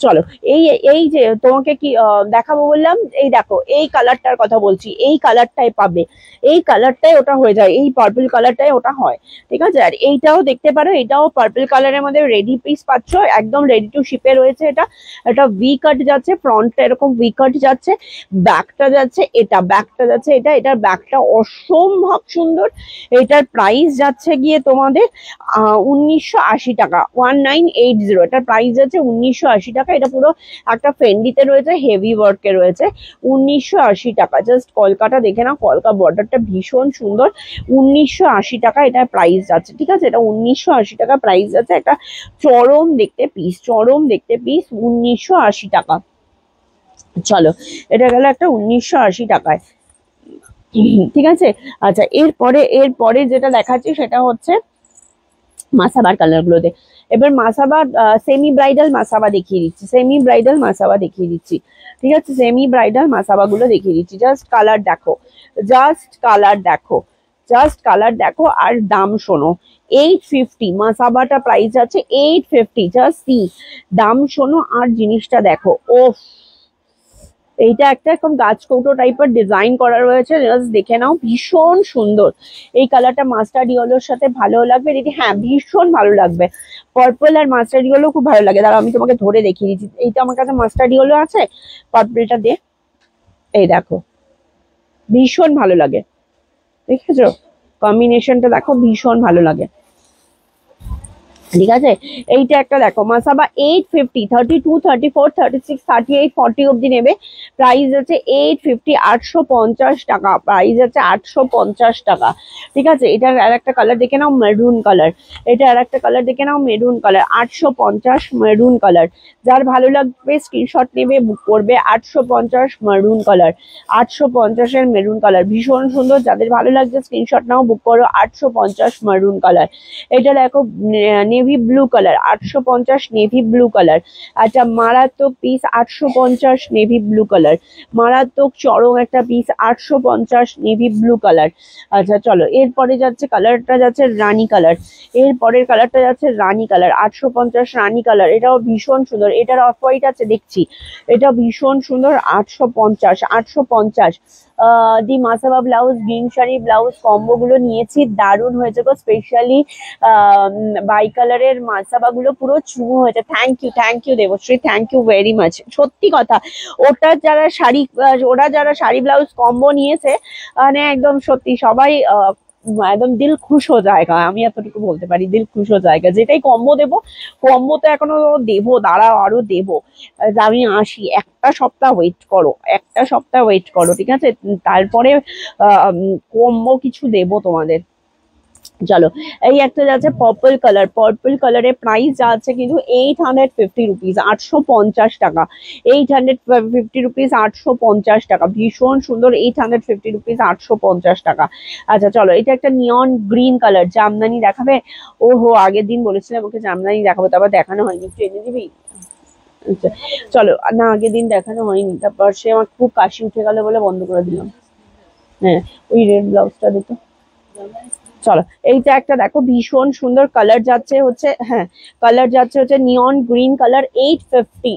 চলো এই এই যে তোমাকে কি দেখাবো বললাম, এই দেখো এই কালারটার কথা বলছি, এই কালারটাই পাবে, এই কালারটাই ওটা হয়ে যায়, এই পার্পল কালারটাই ওটা হয়, ঠিক আছে। আর এইটাও দেখতে পারো, এটাও পার্পল কালারের মধ্যে রেডি পিস পাচ্ছ, একদম রেডি টু শিপে রয়েছে। এটা এটা ভি কাট যাচ্ছে, ফ্রন্টটা এরকম ভি কাট যাচ্ছে, ব্যাকটা যাচ্ছে, এটা ব্যাকটা যাচ্ছে, এটার ব্যাকটা অসম্ভব সুন্দর। এটার প্রাইস যাচ্ছে গিয়ে তোমাদের 1980 টাকা, 1980। এটার প্রাইস যাচ্ছে 1980 টাকা। এটা পুরো একটা ফেন্ডিতে রয়েছে, হেভি ওয়ার্কে রয়েছে, 1980 টাকা। জাস্ট কলকাতা দেখে নাও, কলকা বর্ডারটা ভীষণ সুন্দর, 1980 টাকা এটার প্রাইস যাচ্ছে, ঠিক আছে। এটা 1980 টাকা প্রাইস যাচ্ছে। একটা চরম দেখতে পিস, চরম দেখতে পিস, 1980 টাকা। চলো এটা গেল একটা 1980 টাকায়, ঠিক আছে। আচ্ছা এরপরে যেটা দেখাচ্ছি সেটা হচ্ছে মাসাবার কালার গুলোতে। এবার মাসাবা সেমি ব্রাইডাল মাসাবা দেখিয়ে দিচ্ছি, সেমি ব্রাইডাল মাসাবা দেখিয়ে দিচ্ছি, ঠিক আছে। সেমি ব্রাইডাল মাসাবা গুলো দেখিয়ে দিচ্ছি। জাস্ট কালার দেখো, জাস্ট কালার দেখো, জাস্ট কালার দেখো। আর দাম শোনো, 850 মাসাবাটা প্রাইস আছে 850, জাস্ট সি, দাম শোনো আর জিনিসটা দেখো। ও এইটা একটা একদম গাছ কৌটো টাইপের ডিজাইন করা রয়েছে, জাস্ট দেখে নাও, ভীষণ সুন্দর। এই কালারটা মাস্টার্ড ইয়েলোর সাথে ভালো লাগবে দিদি, হ্যাঁ ভীষণ ভালো লাগবে। পার্পল আর মাস্টার্ড ইয়েলো খুব ভালো লাগে। দাঁড়াও আমি তোমাকে ধরে দেখিয়ে দিচ্ছি, এইটা আমার কাছে মাস্টার্ড ইয়েলো আছে, পার্পলটা দিয়ে, এই দেখো, ভীষণ ভালো লাগে, দেখেছো কম্বিনেশনটা দেখো, ভীষণ ভালো লাগে, ঠিক আছে। এইটা একটা দেখো মাসাবা 850, 32, 34, 36, 38, 40 অব্দি নেবে। প্রাইস আছে 850, 850 টাকা, প্রাইস আছে 850 টাকা, ঠিক আছে। এটার আর একটা কালার দেখে নাও, মেরুন কালার। এটা আর একটা কালার দেখে নাও, মেরুন কালার, 850 মেরুন কালার। যার ভালো লাগবে স্ক্রিনশট নেবে, বুক করবে। 850 মেরুন কালার, 850 এর মেরুন কালার, ভীষণ সুন্দর। যাদের ভালো লাগছে স্ক্রিনশট নাও, বুক করো। 850 মেরুন কালার। এটা দেখো navy blue colour, 850 navy blue colour. আচ্ছা মারাত্মক পিস, 850 নেভি ব্লু কালার, মারাত্মক চরম একটা পিস, 850 নেভি ব্লু কালার। আচ্ছা চলো এরপরে যাচ্ছে কালারটা যাচ্ছে রানী কালার, এরপরের কালারটা যাচ্ছে রানী কালার, 850 রানী কালার। এটাও ভীষণ সুন্দর, এটার অফ হোয়াইট আছে দেখছি, এটা ভীষণ সুন্দর। 850 the Masaba blouse, green sari blouse combo গুলো নিয়েছি, দারুণ হয়েছে গো। স্পেশালি বাই কালারের মাসাবা গুলো পুরো চুমু হয়েছে। Thank you Debashree, thank you very much. সত্যি কথা, ওরা যারা শাড়ি ব্লাউজ কম্বো নিয়েছে, মানে একদম সত্যি সবাই একদম দিল খুশ হো জায়গা, আমি এতটুকু বলতে পারি, দিল খুশ হো জায়গা। যেটাই কম্বো দেবো, কম্বো তো এখনো দেবো, দাঁড়াও আরো দেবো। আমি আসি, একটা সপ্তাহ ওয়েট করো, একটা সপ্তাহ ওয়েট করো, ঠিক আছে। তারপরে কম্বো কিছু দেবো তোমাদের। চলো এই একটা যাচ্ছে পার্পল কালার, পার্পল কালারের প্রাইস যাচ্ছে কিন্তু 850 রুপিস, 850 টাকা, 850 রুপিস, 850 টাকা, ভীষণ সুন্দর। 850 রুপিস, 850 টাকা। আচ্ছা চলো এটা একটা নিয়ন গ্রিন কালার, জামদানি দেখাবে? ওহো আগের দিন বলেছিলাম ওকে জামদানি দেখাবো, তারপর দেখানো হয়নি, একটু এনে দিবি? আচ্ছা চলো না, আগের দিন দেখানো হয়নি, তারপর সে আমার খুব কাশি উঠে গেল বলে বন্ধ করে দিলাম। হ্যাঁ, ওই রেড ব্লাউজটা দিত। চলো এইটা একটা দেখো ভীষণ সুন্দর কালার যাচ্ছে হচ্ছে, হ্যাঁ কালার যাচ্ছে হচ্ছে নিয়ন গ্রিন কালার, 850।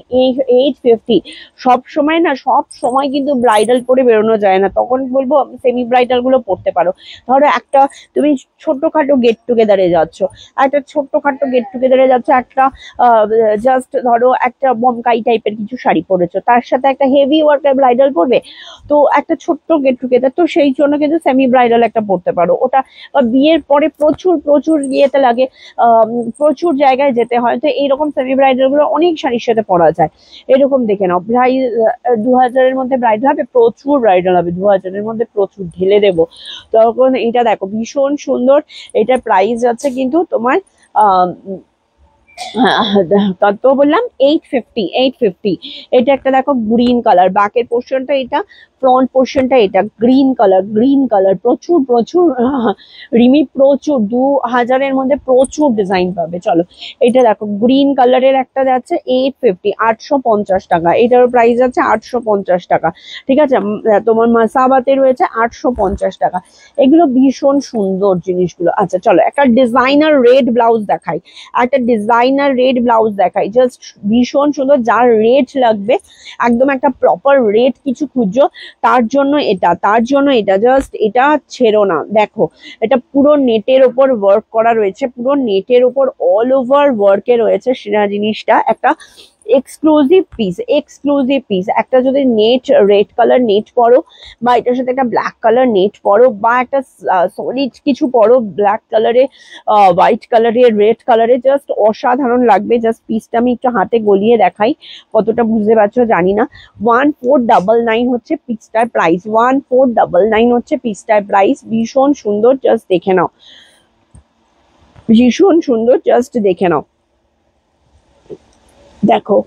850 সব সময় না, সব সময় কিন্তু ব্রাইডাল পরে বেরোনো যায় না, তখন বলবো সেমি ব্রাইডাল গুলো পরতে পারো। ধরো একটা তুমি ছোট্টখাটো গেট টুগেদারে যাচ্ছ, একটা ছোট্টখাটো গেট টুগেদারে যাচ্ছ, একটা জাস্ট ধরো একটা বমকাই টাইপের কিছু শাড়ি পরেছো, তার সাথে একটা হেভি ওয়ার্কের ব্রাইডাল পরবে, তো একটা ছোট্ট গেট টুগেদার, তো সেই জন্য কিন্তু সেমি ব্রাইডাল একটা পরতে পারো। ওটা বিয়ের পরে প্রচুর প্রচুর ইয়েতে লাগে, প্রচুর জায়গায় যেতে হয়, তো এইরকম সেমি ব্রাইডাল গুলো অনেক শাড়ির সাথে পরা যায়। এরকম দেখে নাও, 2000-এর মধ্যে ব্রাইডাল হবে, প্রচুর ব্রাইডাল হবে 2000-এর মধ্যে, প্রচুর ঢেলে দেবো তখন। এটা দেখো ভীষণ সুন্দর, এটার প্রাইস আছে কিন্তু তোমার কত বললাম, 850। 850। এটা একটা দেখো গ্রিন কালার, ব্যাকের পোর্শনটা এটা, ফ্রন্ট পোর্শনটা এটা, গ্রিন কালার, গ্রিন কালার, প্রচুর প্রচুর রিমি, প্রচুর 2000-এর মধ্যে প্রচুর ডিজাইন পাবে। চলো এটা দেখো গ্রিন কালারের একটা যাচ্ছে 850, 850 টাকা, এটার প্রাইস আছে 850 টাকা। ঠিক আছে, তোমার মাসাবাতে রয়েছে 850 টাকা। এগুলো ভীষণ সুন্দর জিনিসগুলো। আচ্ছা চলো একটা ডিজাইনার রেড ব্লাউজ দেখাই, একটা ডিজাইনার রেড ব্লাউজ দেখাই, জাস্ট ভীষণ সুন্দর। যার রেট লাগবে, একদম একটা প্রপার রেট কিছু খুঁজছো, তার জন্য এটা, তার জন্য এটা, জাস্ট এটা ছেড়ো না। দেখো এটা পুরো নেটের ওপর ওয়ার্ক করা রয়েছে, পুরো নেটের ওপর অল ওভার ওয়ার্কে রয়েছে সেরা জিনিসটা, একটা এক্সক্লুসিভ পিস, এক্সক্লুসিভ পিস। একটা যদি নেট রেড কালার নেট পরো, বা এটার সাথে একটা ব্ল্যাক কালার নেট পরো, বা একটা সলিড কিছু পরো ব্ল্যাক কালারে, হোয়াইট কালারে, রেড কালারে, জাস্ট অসাধারণ লাগবে। জাস্ট পিসটা আমি একটু হাতে গলিয়ে দেখাই, কতটা বুঝতে পারছো জানি না। 1499 হচ্ছে পিসটার প্রাইস, 1499 হচ্ছে পিসটার প্রাইস। ভীষণ সুন্দর, জাস্ট দেখে নাও, ভীষণ সুন্দর, জাস্ট দেখে নাও। দেখো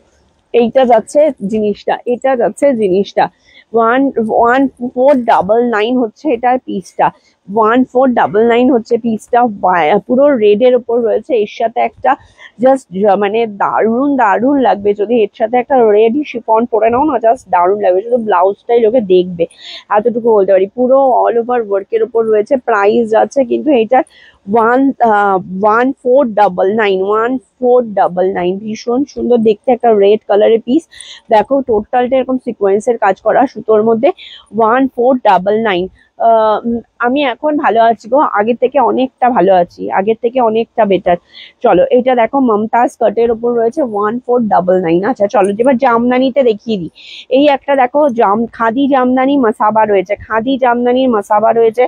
এইটা যাচ্ছে জিনিসটা, এটা যাচ্ছে জিনিসটা, 1499 হচ্ছে এটার পিসটা, 1499 হচ্ছে পিসটা। পুরো রেড এর উপর রয়েছে, এর সাথে একটা জাস্ট মানে দারুণ দারুণ লাগবে যদি এর সাথে একটা রেড শিফন পরে নাও না, জাস্ট দারুণ লাগবে। শুধু ব্লাউজটাই লোকে দেখবে, এতটুকু বলতে পারি। পুরো অল ওভার ওয়ার্কের উপর রয়েছে, প্রাইস আছে কিন্তু এটার 1499, 1499। ভীষণ সুন্দর দেখতে একটা রেড কালারের পিস। দেখো টোটালটা এরকম সিকোয়েন্সের কাজ করা সুতোর মধ্যে, 1499। আমি এখন ভালো আছি গো, আগের থেকে অনেকটা ভালো আছি, আগের থেকে অনেকটা বেটার। চলো এটা দেখো মমতাজ কাটের ওপর রয়েছে 1499। আচ্ছা চলো এবার জামদানিতে দেখিয়ে দিই। এই একটা দেখো খাদি জামদানি মাসাবা রয়েছে, খাদি জামদানির মাসাবা রয়েছে,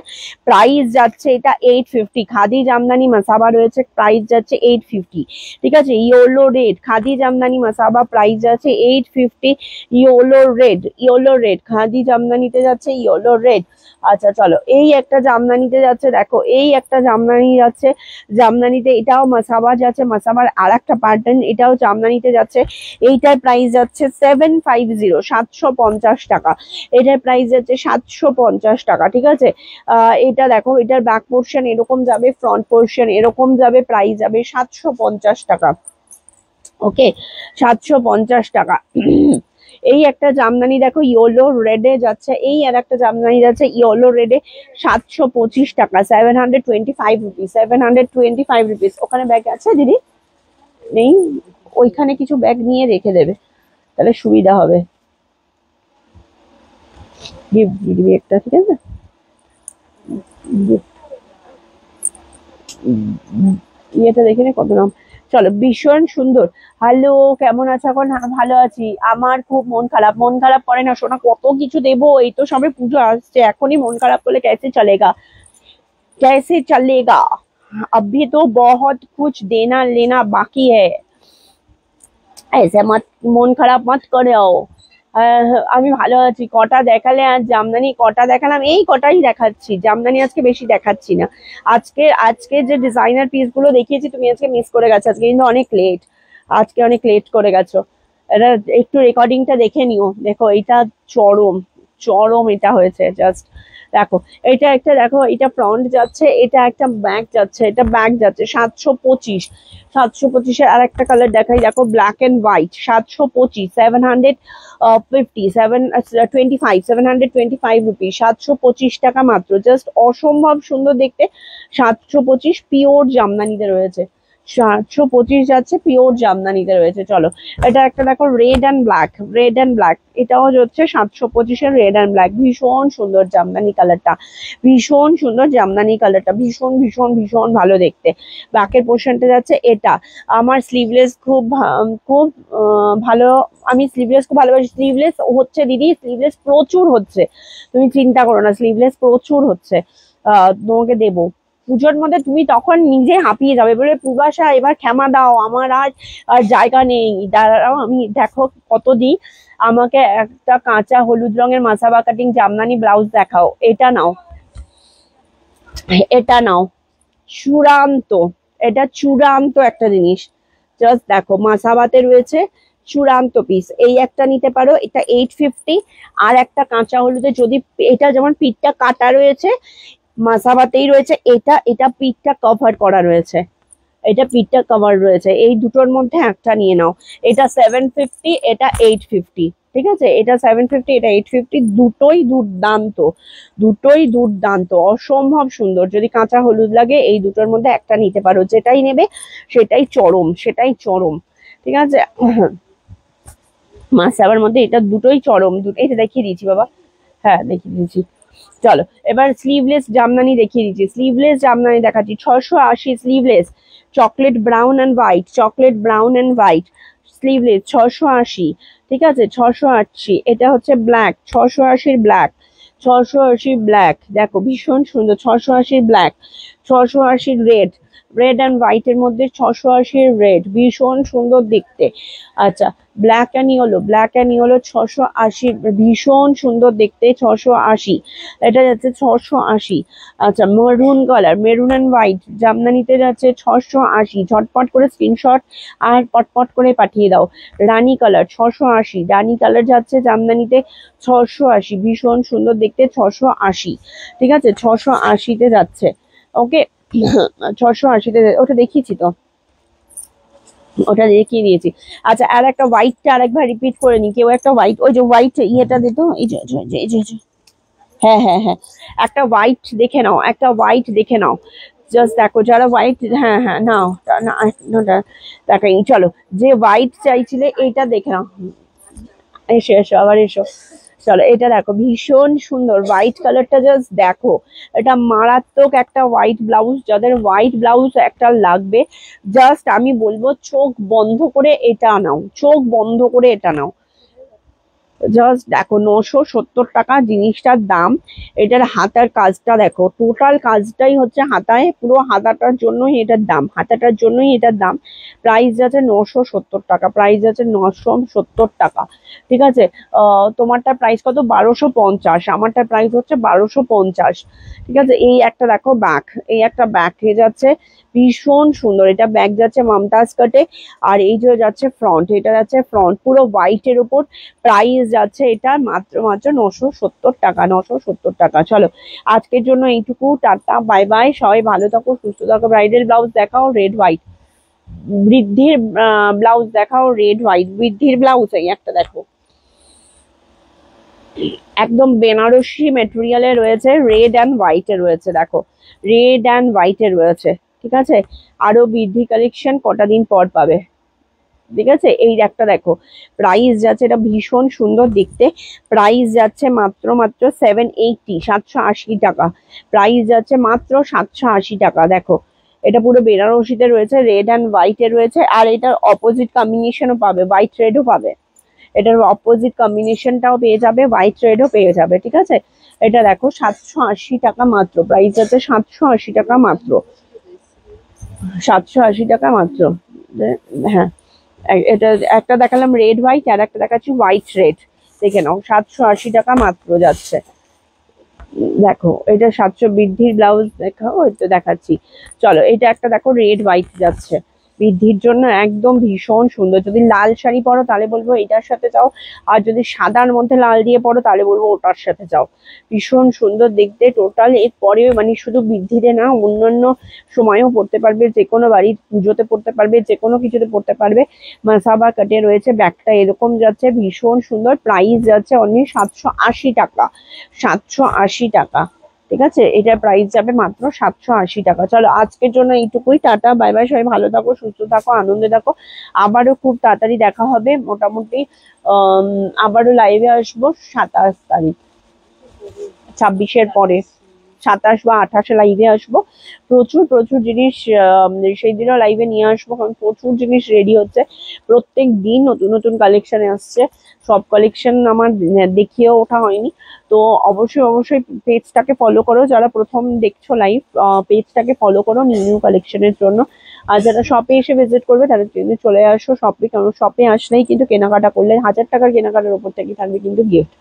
প্রাইস যাচ্ছে এটা 850। খাদি জামদানি মাসাবা রয়েছে, প্রাইস যাচ্ছে 850। ঠিক আছে, yellow red khadi jamdani Masaba, price যাচ্ছে 850। Yellow red, yellow red khadi জামদানিতে যাচ্ছে, ইয়েলো রেড। আচ্ছা চলো এই একটা জামদানিতে যাচ্ছে, দেখো এই একটা জামদানি যাচ্ছে, জামদানিতে এটাও মাসাবা যাচ্ছে, মাসাবার আর একটা প্যাটার্ন, এটাও জামদানিতে যাচ্ছে। এইটার প্রাইস যাচ্ছে 750, 750 টাকা। এটার প্রাইস যাচ্ছে 750 টাকা। ঠিক আছে, এটা দেখো এটার ব্যাক পোর্শন এরকম যাবে, ফ্রন্ট পোর্শন এরকম যাবে, প্রাইস যাবে 750 টাকা। ওকে, 750 টাকা। এই একটা জামদানি দেখো ইয়েলো রেডে যাচ্ছে, এই আর একটা জামদানি যাচ্ছে ইয়েলো রেডে, 725 টাকা, 725 রুপিস, 725 রুপিস। ওখানে ব্যাগ আছে দিদি? নেই, ওইখানে কিছু ব্যাগ নিয়ে রেখে দেবে, তাহলে সুবিধা হবে। গিফট দিবি একটা, ঠিক আছে, ইয়েটা দেখে নে কত নাম। চলো ভীষণ সুন্দর। হ্যালো, কেমন আছো এখন? হ্যাঁ ভালো আছি। আমার খুব মন খারাপ, মন খারাপ করে না শোনা, কত কিছু দেবো, এই তো সবে পুজো আসছে, এখনই মন খারাপ করলে कैसे चलेगा, कैसे चलेगा? अभी तो बहुत कुछ देना लेना बाकी है, ऐसे मत মন খারাপ মত করো। আমি ভালো আছি। কটা দেখালে আজ জামদানি? কটা দেখালাম, এই কটাই দেখাচ্ছি, জামদানি আজকে বেশি দেখাচ্ছি না। আজকে আজকে যে ডিজাইনার পিস গুলো দেখিয়েছি তুমি আজকে মিস করে গেছো, আজকে কিন্তু অনেক লেট, আজকে অনেক লেট করে গেছো। এটা একটু রেকর্ডিংটা দেখে নিও, দেখো এটা চরম চরম এটা হয়েছে, জাস্ট দেখো এটা একটা, দেখো এটা ফ্রন্ট যাচ্ছে, এটা একটা ব্যাক যাচ্ছে, এটা ব্যাক যাচ্ছে 725। 725-এর আর একটা কালার দেখাই, দেখো ব্ল্যাক এন্ড হোয়াইট, 725, 725 রুপিস, 725 টাকা মাত্র। জাস্ট অসম্ভব সুন্দর দেখতে, 725 পিওর জামদানিতে রয়েছে, 725 যাচ্ছে পিওর জামদানিতে রয়েছে। চলো এটা একটা দেখো red and black, red and black, এটাও হচ্ছে 725-এর রেড অ্যান্ড ব্ল্যাক, ভীষণ সুন্দর জামদানি কালারটা, ভীষণ সুন্দর জামদানি কালারটা, ভীষণ ভীষণ ভীষণ ভালো দেখতে। ব্যাকের পোর্শনটা যাচ্ছে এটা। আমার স্লিভলেস খুব খুব ভালো, আমি স্লিভলেস খুব ভালোবাসি। স্লিভলেস হচ্ছে দিদি, স্লিভলেস প্রচুর হচ্ছে, তুমি চিন্তা করো না, স্লিভলেস প্রচুর হচ্ছে। তোমাকে দেবো পুজোর মধ্যে, তুমি তখন নিজে হাঁপিয়ে যাবে, বলে পূর্বাশা এবার ক্ষমা দাও, আমার আর জায়গা নেই, দাঁড়াও আমি দেখো কত দিই। আমাকে একটা কাঁচা হলুদ রঙের মাসাবা কাটিং জামদানি ব্লাউজ দেখাও, এটা নাও, এটা নাও, চূড়ান্ত, এটা চূড়ান্ত একটা জিনিস। জাস্ট দেখো মাসাবাতে রয়েছে, চূড়ান্ত পিস। এই একটা নিতে পারো, এটা 850। আর একটা কাঁচা হলুদে, যদি এটা যেমন পিঠটা কাটা রয়েছে, মাসাবাতেই রয়েছে, এটা এটা পিঠটা কভার করা রয়েছে, এটা পিঠটা কভার রয়েছে, এই দুটোর মধ্যে একটা নিয়ে নাও। এটা 750, এটা 850, ঠিক আছে, এটা 750, এটা 850, দুটোই দুর্দান্ত, দুটোই দুর্দান্ত, অসম্ভব সুন্দর। যদি কাঁচা হলুদ লাগে, এই দুটোর মধ্যে একটা নিতে পারো, যেটাই নেবে সেটাই চরম, সেটাই চরম, ঠিক আছে। মাসাবার মধ্যে এটা দুটোই চরম, এটা দেখিয়ে দিয়েছি বাবা, হ্যাঁ দেখিয়ে দিয়েছি। চলো এবার স্লিভলেস জামদানি দেখিয়ে দিচ্ছি, স্লিভলেস জামদানি দেখাচ্ছি, 680 sleeveless, chocolate brown and white, chocolate brown and white sleeveless 680, ঠিক আছে, 680। এটা হচ্ছে ব্ল্যাক, 680 ব্ল্যাক, 680 ব্ল্যাক, দেখো ভীষণ সুন্দর, 680 ব্ল্যাক, 680 রেড, রেড অ্যান্ড হোয়াইটের মধ্যে 680 রেড, ভীষণ সুন্দর দেখতে। আচ্ছা black and yellow, black and yellow 680, ভীষণ সুন্দর দেখতে, 680, এটা যাচ্ছে 680। আচ্ছা maroon colour, maroon and white জামদানিতে যাচ্ছে 680, ঝটপট করে স্ক্রিনশট আর পটপট করে পাঠিয়ে দাও। রানী কালার 680, রানী কালার যাচ্ছে জামদানিতে 680, ভীষণ সুন্দর দেখতে, 680, ঠিক আছে, 680-তে যাচ্ছে, ওকে। 680-তে, ওটা দেখিয়েছি তো, ওটা দেখিয়ে দিয়েছি। আচ্ছা আর একটা হোয়াইটটা আরেকবার রিপিট করে নি, কেউ একটা হোয়াইট, ওই যে হোয়াইট ইয়েটা দিত, এই যে হ্যাঁ হ্যাঁ হ্যাঁ, একটা হোয়াইট দেখে নাও, একটা হোয়াইট দেখে নাও, জাস্ট দেখো যারা হোয়াইট, হ্যাঁ হ্যাঁ নাও, দেখাই, চলো যে হোয়াইট চাইছিলে এইটা দেখে নাও, এসো এসো আবার এসো। চলো এটা দেখো ভীষণ সুন্দর হোয়াইট কালারটা, জাস্ট দেখো, এটা মারাত্মক একটা হোয়াইট ব্লাউজ। যাদের হোয়াইট ব্লাউজ একটা লাগবে, জাস্ট আমি বলবো চোখ বন্ধ করে এটা নাও, চোখ বন্ধ করে এটা নাও। জাস্ট দেখো 970 টাকা জিনিসটার দাম। এটার হাতার কাজটা দেখো, টোটাল কাজটাই হচ্ছে হাতায়, পুরো হাতাটার জন্যই এটার দাম, হাতাটার জন্যই এটার দাম। প্রাইস আছে 970 টাকা, প্রাইস আছে 970 টাকা, ঠিক আছে। তোমারটার প্রাইস কত? 1250, আমারটার প্রাইস হচ্ছে 1250, ঠিক আছে। এই একটা দেখো ব্যাক, এই একটা ব্যাক হয়ে যাচ্ছে, ভীষণ সুন্দর, এটা ব্যাক যাচ্ছে মামতাজ কাটে, আর এই যে যাচ্ছে ফ্রন্ট, এটা যাচ্ছে ফ্রন্ট পুরো হোয়াইটের উপর। প্রাইস যাচ্ছে এটা মাত্র মাত্র 970 টাকা, 970 টাকা। চলো আজকের জন্য এইটুকু, টাটা বাই বাই, সবাই ভালো থাকো সুস্থ থাকো। ব্রাইডাল ব্লাউজ দেখাও রেড হোয়াইট, বৃদ্ধির ব্লাউজ দেখাও রেড হোয়াইট, বৃদ্ধির ব্লাউজ এই একটা দেখো, একদম বেনারসি মেটেরিয়ালে রয়েছে, রেড অ্যান্ড হোয়াইটে রয়েছে, দেখো রেড অ্যান্ড হোয়াইটে রয়েছে, ঠিক আছে। আরো বৃদ্ধি কালেকশন কটা দিন পর পাবে, ঠিক আছে। এই একটা দেখো, প্রাইস যাচ্ছে, এটা ভীষণ সুন্দর দেখতে, প্রাইস যাচ্ছে মাত্র মাত্র 780, 780 টাকা, প্রাইস যাচ্ছে মাত্র 780 টাকা। দেখো এটা পুরো বেনারসিতে রয়েছে, রেড অ্যান্ড হোয়াইটে রয়েছে, আর এটার অপোজিট কম্বিনেশনও পাবে, হোয়াইট রেডও পাবে, এটার অপোজিট কম্বিনেশনটাও পেয়ে যাবে, হোয়াইট রেডও পেয়ে যাবে, ঠিক আছে। এটা দেখো 780 টাকা মাত্র, প্রাইস আছে 780 টাকা মাত্র, 780 টাকা মাত্র। হ্যাঁ এটা একটা দেখালাম রেড হোয়াইট, আর একটা দেখাচ্ছি হোয়াইট রেড, দেখে নাও 780 টাকা মাত্র যাচ্ছে। দেখো এটা 700 বৃদ্ধির ব্লাউজ দেখাও, এটা দেখাচ্ছি। চলো এটা একটা দেখো রেড হোয়াইট যাচ্ছে, বৃদ্ধির জন্য একদম ভীষণ সুন্দর। যদি লাল শাড়ি পরো তাহলে বলবো এটার সাথে যাও, আর যদি সাদার মধ্যে লাল দিয়ে পরো তাহলে বলবো ওটার সাথে যাও। ভীষণ সুন্দর দেখতে। টোটাল এরপরে মানে শুধু বৃদ্ধিতে না, অন্যান্য সময়েও পড়তে পারবে, যে কোনো বাড়ির পুজোতে পড়তে পারবে, যে কোনো কিছুতে পড়তে পারবে। মাসাবা কাটে রয়েছে, ব্যাগটা এরকম যাচ্ছে, ভীষণ সুন্দর। প্রাইস যাচ্ছে অনলি 780 টাকা, 780 টাকা। ঠিক আছে, এটার প্রাইস যাবে মাত্র 780 টাকা। চলো আজকের জন্য এইটুকুই, টাটা বাই বাই। সবাই ভালো থাকো, সুস্থ থাকো, আনন্দে থাকো। আবারও খুব তাড়াতাড়ি দেখা হবে, মোটামুটি আবারও লাইভে আসবো 27 তারিখ, 26-এর পরে 27 বা 28-এ লাইভে আসবো। প্রচুর প্রচুর জিনিস সেই দিনও লাইভে নিয়ে আসবো, কারণ প্রচুর জিনিস রেডি হচ্ছে। প্রত্যেক দিন নতুন নতুন কালেকশন আসছে, সব কালেকশন আমার দেখিয়েও ওঠা হয়নি। তো অবশ্যই অবশ্যই পেজটাকে ফলো করো, যারা প্রথম দেখছো লাইভ, পেজটাকে ফলো করো নিউ নিউ কালেকশনের জন্য। আর যারা শপে এসে ভিজিট করবে তাদের কিন্তু চলে আসো শপে, কারণ শপে আসলেই কিন্তু কেনাকাটা করলে 1000 টাকার কেনাকাটার উপর থেকে থাকবে কিন্তু গিফট।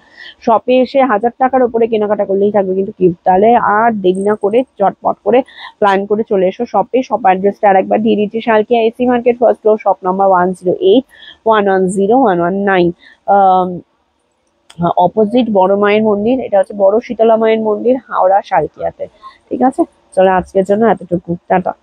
শপে এসে 1000 টাকার উপরে কেনাকাটা করলেই থাকবে কিন্তু গিফট। তাহলে আর দেরি না করে চটপট করে প্ল্যান করে চলে এসো শপে। শপ অ্যাড্রেসটা আরেকবার দিয়ে দিচ্ছি, Salkia AC market, first floor, shop number 108-110-119, opposite বড় মায়ের মন্দির। এটা হচ্ছে বড় শীতলা মায়ের মন্দির, হাওড়া সালকিয়াতে। ঠিক আছে, চলো আজকের জন্য এতটুকু, টাটা।